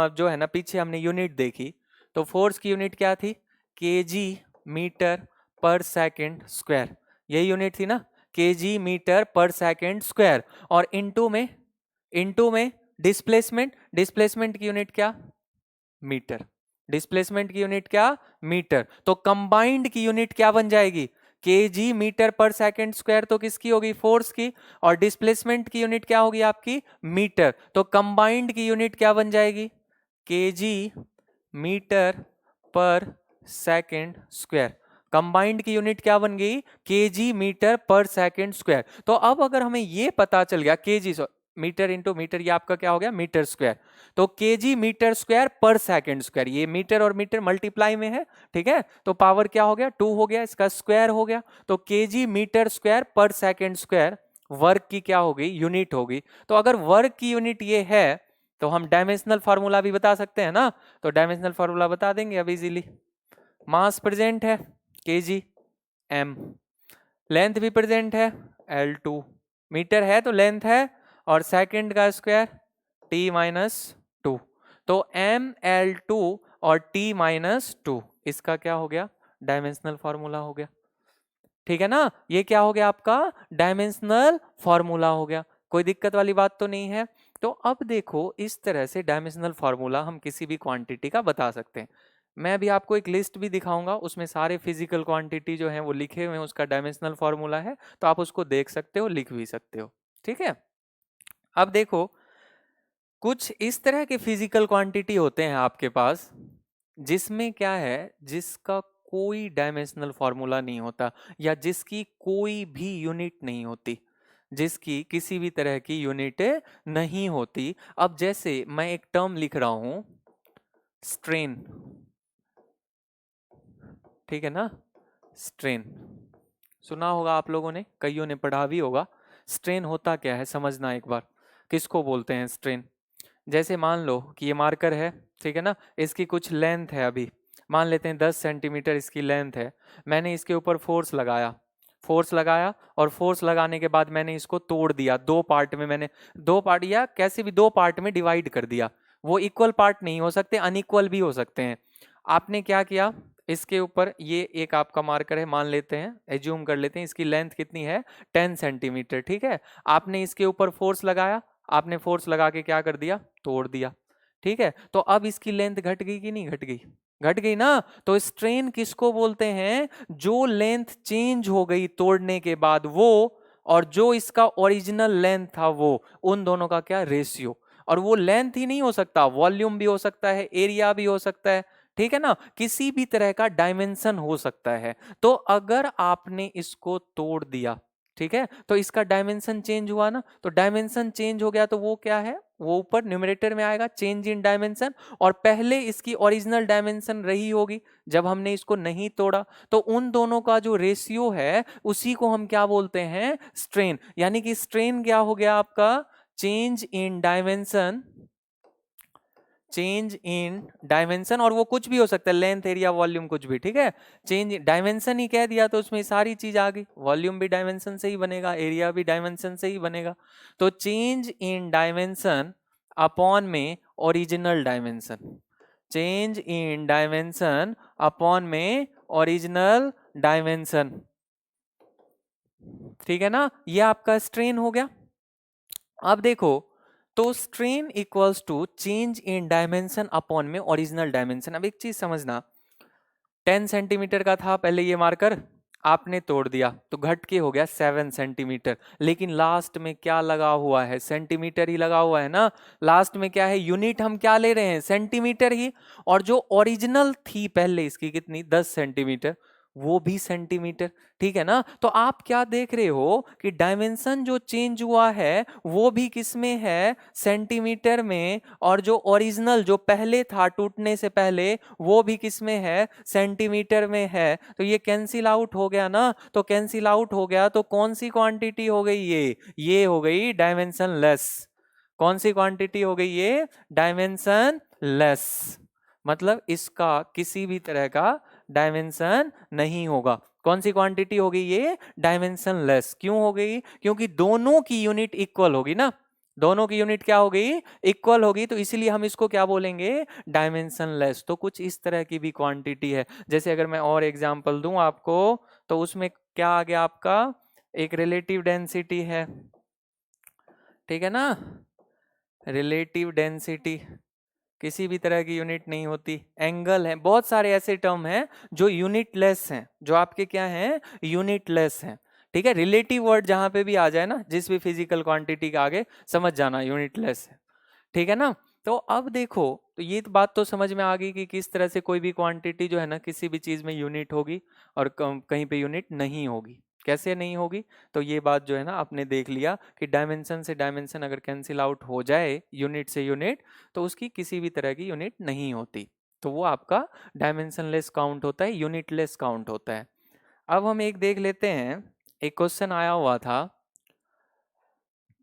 जो है ना, पीछे हमने यूनिट देखी, तो फोर्स की यूनिट क्या थी, केजी मीटर पर सेकंड स्क्वायर, यही यूनिट थी ना, केजी मीटर पर सेकंड स्क्वायर। और इनटू में डिस्प्लेसमेंट की यूनिट क्या, मीटर, डिस्प्लेसमेंट की यूनिट क्या, मीटर। तो कंबाइंड की यूनिट क्या बन जाएगी, केजी मीटर पर सेकंड स्क्वायर, तो किसकी होगी, फोर्स की, और डिस्प्लेसमेंट की यूनिट क्या होगी आपकी, मीटर। तो कंबाइंड की यूनिट क्या बन जाएगी, केजी मीटर पर सेकंड स्क्वायर। कंबाइंड की यूनिट क्या बन गई, केजी मीटर पर सेकंड स्क्वायर। तो अब अगर हमें ये पता चल गया, केजी मीटर इंटू मीटर, ये आपका क्या हो गया, मीटर स्क्वायर। तो केजी मीटर स्क्वायर पर सेकंड स्क्वायर, ये मीटर और मीटर मल्टीप्लाई में है, ठीक है। तो पावर क्या हो गया, 2 हो गया, इसका स्क्वायर हो गया। तो केजी मीटर स्क्वायर पर सेकंड स्क्वायर वर्क की क्या होगी, यूनिट होगी। तो अगर वर्क की यूनिट ये है तो हम डायमेंशनल फार्मूला भी बता सकते हैं ना, तो डायमेंशनल फार्मूला बता देंगे अब इजीली। मास प्रेजेंट है केजी एम, लेंथ भी प्रेजेंट है L2, मीटर है तो लेंथ है, और सेकंड का स्क्वायर T-2, तो ML2 और T-2, इसका क्या हो गया, डायमेंशनल फॉर्मूला हो गया, ठीक है ना। ये क्या हो गया आपका, डायमेंशनल फॉर्मूला हो गया, कोई दिक्कत वाली बात तो नहीं है। तो अब देखो, इस तरह से डायमेंशनल फॉर्मूला हम किसी भी क्वांटिटी का बता सकते हैं। मैं अभी आपको एक लिस्ट भी दिखाऊंगा, उसमें सारे फिजिकल क्वांटिटी जो है वो लिखे हुए हैं, उसका डायमेंशनल फॉर्मूला है, तो आप उसको देख सकते हो, लिख भी सकते हो, ठीक है। अब देखो, कुछ इस तरह के फिजिकल क्वांटिटी होते हैं आपके पास, जिसमें क्या है, जिसका कोई डायमेंशनल फॉर्मूला नहीं होता, या जिसकी कोई भी यूनिट नहीं होती, जिसकी किसी भी तरह की यूनिट नहीं होती। अब जैसे मैं एक टर्म लिख रहा हूं, स्ट्रेन, ठीक है ना, स्ट्रेन सुना होगा आप लोगों ने, कईयों ने पढ़ा भी होगा। स्ट्रेन होता क्या है समझना एक बार, किसको बोलते हैं स्ट्रेन। जैसे मान लो कि ये मार्कर है, ठीक है ना, इसकी कुछ लेंथ है, अभी मान लेते हैं 10 सेंटीमीटर इसकी लेंथ है, मैंने इसके ऊपर फोर्स लगाया और फोर्स लगाने के बाद मैंने इसको तोड़ दिया, दो पार्ट में, मैंने दो पार्ट या कैसे भी दो पार्ट में डिवाइड कर दिया। वो इक्वल पार्ट नहीं हो सकते, अनइक्वल भी हो सकते हैं। आपने क्या किया, इसके ऊपर ये एक आपका मार्कर है, मान लेते हैं, एज्यूम कर लेते हैं इसकी लेंथ कितनी है, 10 सेंटीमीटर, ठीक है। आपने इसके ऊपर फोर्स लगाया, आपने फोर्स लगा के क्या कर दिया, तोड़ दिया, ठीक है। तो अब इसकी लेंथ घट गई कि नहीं घट गई, घट गई ना। तो स्ट्रेन किसको बोलते हैं, जो लेंथ चेंज हो गई तोड़ने के बाद वो, और जो इसका ओरिजिनल लेंथ था वो, उन दोनों का क्या, रेशियो। और वो लेंथ ही नहीं हो सकता, वॉल्यूम भी हो सकता है, एरिया भी हो सकता है, ठीक है ना, किसी भी तरह का डायमेंशन हो सकता है। तो अगर आपने इसको तोड़ दिया, ठीक है, तो इसका डायमेंशन चेंज हुआ ना, तो डायमेंशन चेंज हो गया तो वो क्या है, वो ऊपर न्यूमरेटर में आएगा, चेंज इन डायमेंशन। और पहले इसकी ओरिजिनल डायमेंशन रही होगी जब हमने इसको नहीं तोड़ा, तो उन दोनों का जो रेशियो है उसी को हम क्या बोलते हैं, स्ट्रेन। यानी कि स्ट्रेन क्या हो गया आपका, change in dimension, change in dimension, और वो कुछ भी हो सकता है, लेंथ, एरिया, वॉल्यूम, कुछ भी, ठीक है। चेंज डायमेंशन ही कह दिया तो उसमें सारी चीज आ गई, वॉल्यूम भी डायमेंशन से ही बनेगा, एरिया भी डायमेंशन से ही बनेगा। तो चेंज इन डायमेंशन अपॉन में original dimension, change in dimension upon में ओरिजिनल डायमेंशन, ठीक है ना। ये आपका स्ट्रेन हो गया। अब देखो, तो strain equals to change in dimension upon में ओरिजिनल डायमेंशन। अब एक चीज समझना, 10 सेंटीमीटर का था पहले ये मार्कर, आपने तोड़ दिया तो घट के हो गया 7 सेंटीमीटर, लेकिन लास्ट में क्या लगा हुआ है, सेंटीमीटर ही लगा हुआ है ना। लास्ट में क्या है, यूनिट हम क्या ले रहे हैं, सेंटीमीटर ही। और जो ओरिजिनल थी पहले इसकी कितनी, 10 सेंटीमीटर, वो भी सेंटीमीटर, ठीक है ना। तो आप क्या देख रहे हो कि डायमेंशन जो चेंज हुआ है वो भी किस में है, सेंटीमीटर में, और जो ओरिजिनल जो पहले था टूटने से पहले वो भी किस में है, सेंटीमीटर में है। तो ये कैंसिल आउट हो गया ना, तो कैंसिल आउट हो गया तो कौन सी क्वांटिटी हो गई, ये हो गई डायमेंशन लेस। कौन सी क्वांटिटी हो गई ये, डायमेंशन लेस, मतलब इसका किसी भी तरह का डायमेंशन नहीं होगा। कौन सी क्वांटिटी हो गई ये, डायमेंशन लेस। क्यों हो गई, क्योंकि दोनों की यूनिट इक्वल होगी ना, दोनों की यूनिट क्या हो गई, इक्वल होगी, तो इसीलिए हम इसको क्या बोलेंगे, डायमेंशन लेस। तो कुछ इस तरह की भी क्वांटिटी है। जैसे अगर मैं और एग्जांपल दूं आपको, तो उसमें क्या आ गया आपका, एक रिलेटिव डेंसिटी है, ठीक है ना, रिलेटिव डेंसिटी किसी भी तरह की यूनिट नहीं होती, एंगल है, बहुत सारे ऐसे टर्म हैं जो यूनिटलेस हैं, जो आपके क्या हैं, यूनिटलेस हैं, ठीक है। रिलेटिव वर्ड जहां पे भी आ जाए ना, जिस भी फिजिकल क्वांटिटी के आगे, समझ जाना यूनिटलेस है, ठीक है ना। तो अब देखो, तो ये बात तो समझ में आ गई कि किस तरह से कोई भी क्वांटिटी जो है ना किसी भी चीज में यूनिट होगी और कहीं पे यूनिट नहीं होगी। कैसे नहीं होगी, तो ये बात जो है ना आपने देख लिया कि डायमेंशन से डायमेंशन अगर कैंसिल आउट हो जाए, यूनिट से यूनिट, तो उसकी किसी भी तरह की यूनिट नहीं होती, तो वो आपका डायमेंशनलेस काउंट होता है, यूनिटलेस काउंट होता है। अब हम एक देख लेते हैं, एक क्वेश्चन आया हुआ था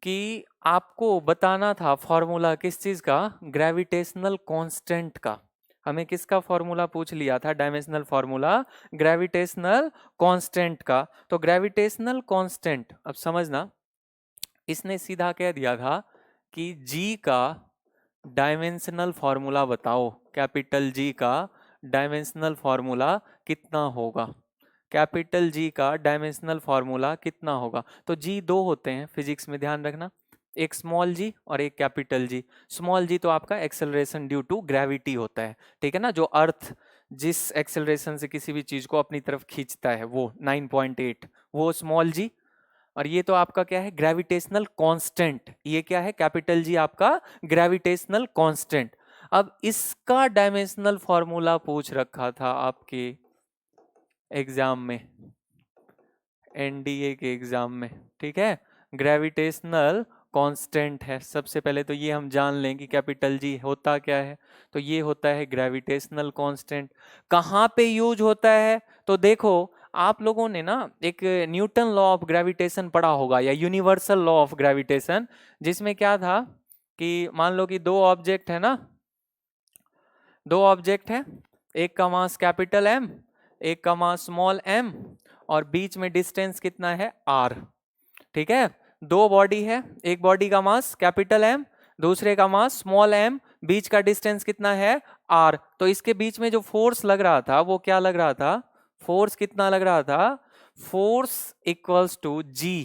कि आपको बताना था फॉर्मूला किस चीज का, ग्रेविटेशनल कांस्टेंट का। हमें किसका फॉर्मूला पूछ लिया था, डायमेंशनल फॉर्मूला ग्रेविटेशनल कांस्टेंट का। तो ग्रेविटेशनल कांस्टेंट, अब समझना, इसने सीधा कह दिया था कि जी का डायमेंशनल फॉर्मूला बताओ, कैपिटल जी का डायमेंशनल फॉर्मूला कितना होगा, कैपिटल जी का डायमेंशनल फॉर्मूला कितना होगा। तो जी दो होते हैं फिजिक्स में, ध्यान रखना, एक स्मॉल जी और एक कैपिटल जी। स्मॉल जी तो आपका एक्सेलरेशन ड्यू टू ग्रेविटी होता है, ठीक है ना, जो अर्थ जिस एक्सेलरेशन से किसी भी चीज को अपनी तरफ खींचता है वो 9.8, वो स्मॉल जी। और ये तो आपका क्या है, ग्रेविटेशनल कांस्टेंट, ये क्या है, कैपिटल जी आपका ग्रेविटेशनल कांस्टेंट। अब इसका डायमेंशनल फॉर्मूला पूछ रखा था आपके एग्जाम में, एनडीए के एग्जाम में, ठीक है, ग्रेविटेशनल कांस्टेंट है। सबसे पहले तो ये हम जान लें कि कैपिटल जी होता क्या है, तो ये होता है ग्रेविटेशनल कांस्टेंट। कहाँ पे यूज होता है, तो देखो, आप लोगों ने ना एक न्यूटन लॉ ऑफ ग्रेविटेशन पढ़ा होगा, या यूनिवर्सल लॉ ऑफ ग्रेविटेशन, जिसमें क्या था कि मान लो कि दो ऑब्जेक्ट है ना, दो ऑब्जेक्ट है, एक का मास कैपिटल एम, एक का मास स्मॉल एम, और बीच में डिस्टेंस कितना है, आर, ठीक है। दो बॉडी है, एक बॉडी का मास कैपिटल एम, दूसरे का मास स्मॉल एम, बीच का डिस्टेंस कितना है, आर। तो इसके बीच में जो फोर्स लग रहा था वो क्या लग रहा था, फोर्स कितना लग रहा था, force equals to G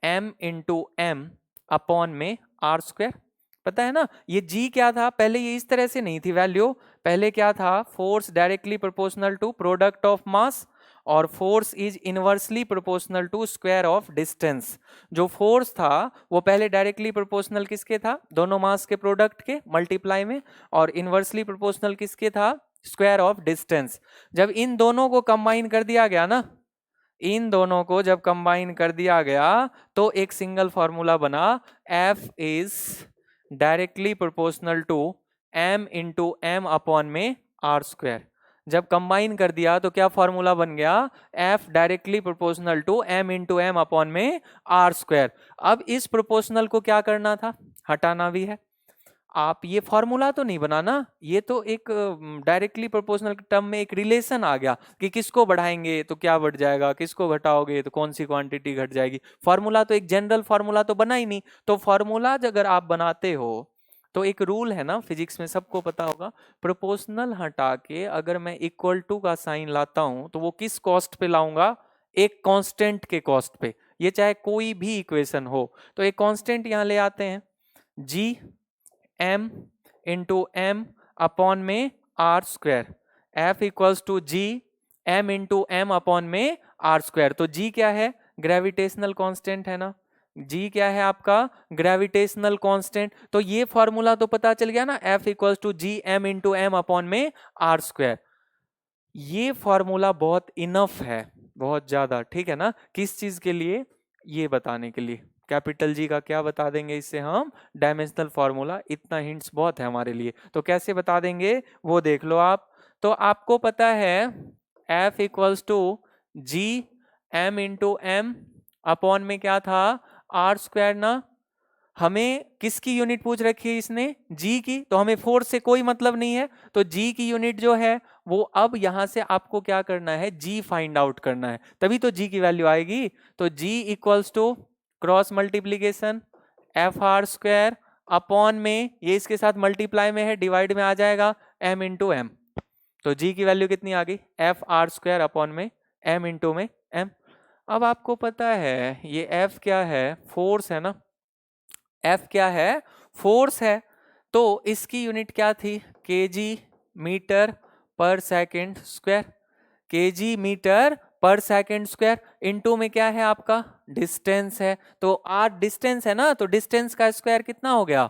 M into M upon में आर स्क्वायर। पता है ना, ये जी क्या था, पहले ये इस तरह से नहीं थी वैल्यू, पहले क्या था, force directly proportional to product of mass, और force is inversely proportional to square of distance. जो फोर्स था वो पहले डायरेक्टली प्रोपोर्शनल किसके था, दोनों मास के प्रोडक्ट के मल्टीप्लाई में, और इनवर्सली प्रोपोर्शनल किसके था, स्क्वायर ऑफ डिस्टेंस। जब इन दोनों को कंबाइन कर दिया गया ना, इन दोनों को जब कंबाइन कर दिया गया तो एक सिंगल फॉर्मूला बना, F is directly proportional to m into M upon में आर स्क्वायर। जब कंबाइन कर दिया तो क्या फॉर्मूला बन गया, F directly proportional to m into M upon में आर स्क्वायर। अब इस प्रोपोर्शनल को क्या करना था, हटाना भी है। आप ये फॉर्मूला तो नहीं बनाना, ये तो एक डायरेक्टली प्रोपोर्शनल टर्म में एक रिलेशन आ गया कि किसको बढ़ाएंगे तो क्या बढ़ जाएगा, किसको घटाओगे तो कौन सी क्वांटिटी घट जाएगी। फॉर्मूला तो एक जनरल फॉर्मूला तो बना ही नहीं। तो फॉर्मूला अगर आप बनाते हो तो एक रूल है ना फिजिक्स में, सबको पता होगा, प्रोपोर्शनल हटा के अगर मैं इक्वल टू का साइन लाता हूं तो वो किस कॉस्ट पे लाऊंगा, एक कांस्टेंट के कॉस्ट पे। ये चाहे कोई भी इक्वेशन हो। तो एक कांस्टेंट यहां ले आते हैं, G M into M upon में R square, F equals to G M into M upon में आर स्क्वायर। तो जी क्या है, ग्रेविटेशनल कांस्टेंट है ना, जी क्या है आपका ग्रेविटेशनल कांस्टेंट। तो ये फॉर्मूला तो पता चल गया ना, F equals to G M into M upon में आर स्क्वायर। ये फॉर्मूला बहुत इनफ है, बहुत ज्यादा, ठीक है ना। किस चीज के लिए, ये बताने के लिए। कैपिटल जी का क्या बता देंगे इससे हम, डायमेंशनल फॉर्मूला। इतना हिंट्स बहुत है हमारे लिए। तो कैसे बता देंगे वो देख लो आप। तो आपको पता है F equals to G M into M upon में क्या था, आर स्क्वायर ना। हमें किसकी यूनिट पूछ रखी है इसने, जी की। तो हमें फोर्स से कोई मतलब नहीं है, तो जी की यूनिट जो है वो अब यहां से आपको क्या करना है, जी फाइंड आउट करना है, तभी तो जी की वैल्यू आएगी। तो G equals to cross multiplication F R square upon में, ये इसके साथ मल्टीप्लाई में है, डिवाइड में आ जाएगा एम इंटू एम। तो जी की वैल्यू कितनी आ गई, एफ आर स्क्वायर अपॉन में एम इंटू में एम। अब आपको पता है ये एफ क्या है, फोर्स है ना, एफ क्या है, फोर्स है। तो इसकी यूनिट क्या थी, केजी मीटर पर सेकंड स्क्वायर, केजी मीटर पर सेकंड स्क्वायर इनटू में क्या है आपका डिस्टेंस है। तो आर डिस्टेंस है ना, तो डिस्टेंस का स्क्वायर कितना हो गया,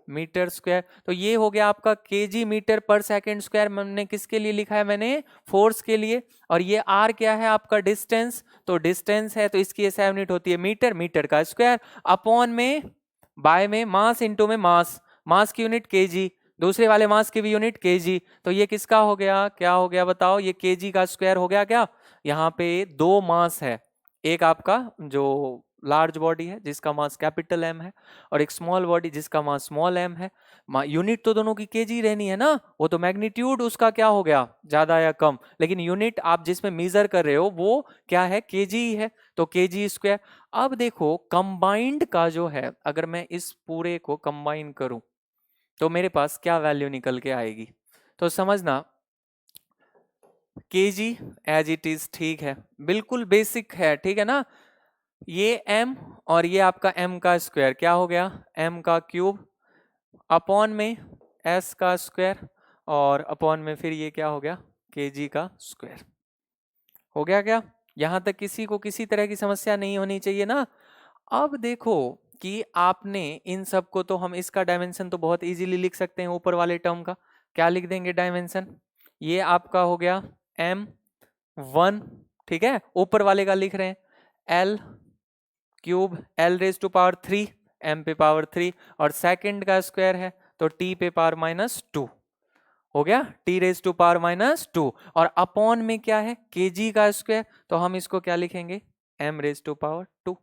मीटर स्क्वायर। तो ये हो गया आपका केजी मीटर पर सेकंड स्क्वायर। मैंने किसके लिए लिखा है, मैंने फोर्स के लिए। और ये आर क्या है आपका डिस्टेंस, तो डिस्टेंस है तो इसकी SI यूनिट होती है मीटर, मीटर का स्क्वायर अपॉन में बाय में मास इंटू में मास, मास की यूनिट केजी, दूसरे वाले मास की भी यूनिट केजी। तो ये किसका हो गया, क्या हो गया बताओ, ये केजी का स्क्वायर हो गया क्या। यहाँ पे दो मास है, एक आपका जो लार्ज बॉडी है जिसका मास कैपिटल एम है, और एक स्मॉल बॉडी जिसका मास स्मॉल एम है। यूनिट तो दोनों की केजी रहनी है ना, वो तो मैग्नीट्यूड उसका क्या हो गया, ज्यादा या कम, लेकिन यूनिट आप जिसमें मेजर कर रहे हो वो क्या है, केजी है। तो केजी स्क्वायर। अब देखो कंबाइंड का जो है, अगर मैं इस पूरे को कंबाइन करूं तो मेरे पास क्या वैल्यू निकल के आएगी। तो समझना, केजी एज इट इज, ठीक है, बिल्कुल बेसिक है, ठीक है ना। ये m और ये आपका m का स्क्वायर क्या हो गया, m का क्यूब अपॉन में s का स्क्वायर, और अपॉन में फिर ये क्या हो गया, kg का स्क्वायर। हो गया क्या, यहां तक किसी को किसी तरह की समस्या नहीं होनी चाहिए ना। अब देखो कि आपने इन सब को, तो हम इसका डायमेंशन तो बहुत इजीली लिख सकते हैं ऊपर वाले टर्म का। क्या लिख देंगे डायमेंशन, ये आपका हो गया m1, ठीक है, ऊपर वाले का लिख रहे हैं l cube l raise to power 3, m पे पावर 3, और सेकंड का स्क्वायर है तो t पे पावर -2 हो गया, t रेज टू पावर -2, और अपॉन में क्या है, kg का स्क्वायर, तो हम इसको क्या लिखेंगे, m रेज टू पावर 2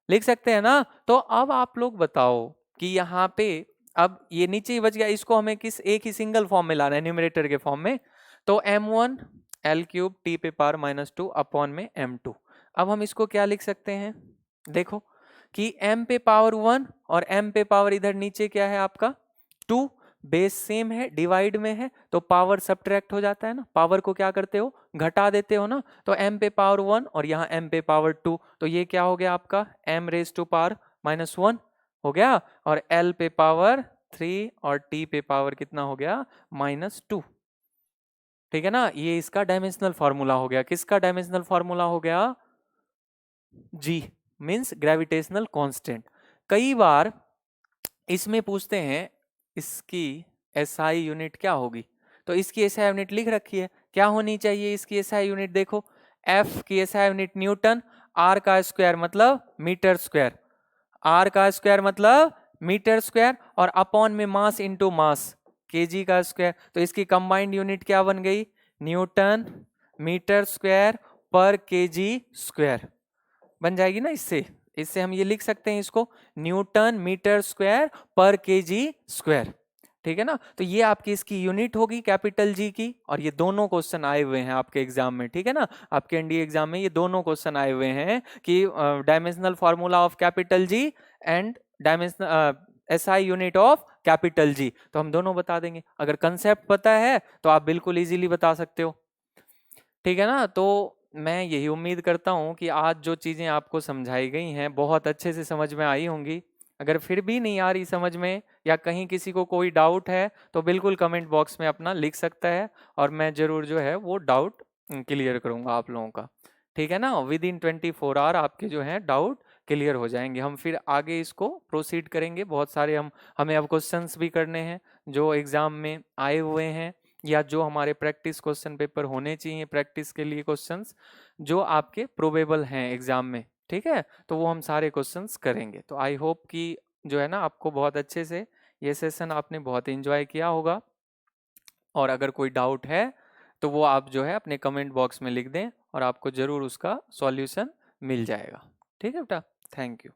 लिख सकते हैं ना। तो अब आप लोग बताओ कि यहाँ पे अब ये नीचे ही बच गया, इसको हमें किस एक ही सिंगल फॉर्म में लाना है, न्यूमरेटर के फॉर्म में। तो m1 l क्यूब t पे पावर -2 अपॉन में m2। अब हम इसको क्या लिख सकते हैं, देखो कि m पे पावर 1 और m पे पावर इधर नीचे क्या है आपका 2, बेस सेम है, डिवाइड में है, तो पावर सब्ट्रैक्ट हो जाता है ना, पावर को क्या करते हो, घटा देते हो ना। तो m पे पावर 1 और यहाँ m पे पावर 2, तो ये क्या हो गया आपका m रेज टू पावर -1 हो गया, और l पे पावर 3 और t पे पावर कितना हो गया -2, ठीक है ना। ये इसका डायमेंशनल फॉर्मूला हो गया, किसका डायमेंशनल फॉर्मूला हो गया, g मीन्स ग्रेविटेशनल कांस्टेंट। कई बार इसमें पूछते हैं इसकी SI यूनिट क्या होगी, तो इसकी SI यूनिट लिख रखी है, क्या होनी चाहिए इसकी SI यूनिट, देखो F की SI यूनिट न्यूटन, R का स्क्वायर मतलब मीटर स्क्वायर, R का स्क्वायर मतलब मीटर स्क्वायर, और अपॉन में मास इंटू मास kg का स्क्वायर। तो इसकी कंबाइंड यूनिट क्या बन गई, न्यूटन मीटर स्क्वायर पर kg स्क्वायर बन जाएगी ना इससे। इससे हम ये लिख सकते हैं इसको, न्यूटन मीटर स्क्वायर पर केजी स्क्वायर, ठीक है ना। तो ये आपकी इसकी यूनिट होगी कैपिटल जी की, और ये दोनों क्वेश्चन आए हुए हैं आपके एग्जाम में, ठीक है ना। आपके एनडीए एग्जाम में ये दोनों क्वेश्चन आए हुए हैं कि dimensional formula of capital G and dimensional SI unit of capital G, तो हम दोनों बता देंगे। अगर कंसेप्ट पता है तो आप बिल्कुल इजीली बता सकते हो, ठीक है ना। तो मैं यही उम्मीद करता हूँ कि आज जो चीज़ें आपको समझाई गई हैं बहुत अच्छे से समझ में आई होंगी। अगर फिर भी नहीं आ रही समझ में, या कहीं किसी को कोई डाउट है, तो बिल्कुल कमेंट बॉक्स में अपना लिख सकता है, और मैं ज़रूर जो है वो डाउट क्लियर करूँगा आप लोगों का, ठीक है ना। विद इन 24 आवर आपके जो है डाउट क्लियर हो जाएंगे। हम फिर आगे इसको प्रोसीड करेंगे। बहुत सारे हमें अब क्वेश्चंस भी करने हैं जो एग्ज़ाम में आए हुए हैं, या जो हमारे प्रैक्टिस क्वेश्चन पेपर होने चाहिए प्रैक्टिस के लिए क्वेश्चंस जो आपके प्रोबेबल हैं एग्जाम में, ठीक है। तो वो हम सारे क्वेश्चंस करेंगे। तो आई होप कि जो है ना आपको बहुत अच्छे से ये सेशन आपने बहुत एंजॉय किया होगा, और अगर कोई डाउट है तो वो आप जो है अपने कमेंट बॉक्स में लिख दें, और आपको ज़रूर उसका सॉल्यूशन मिल जाएगा, ठीक है बेटा। Thank you.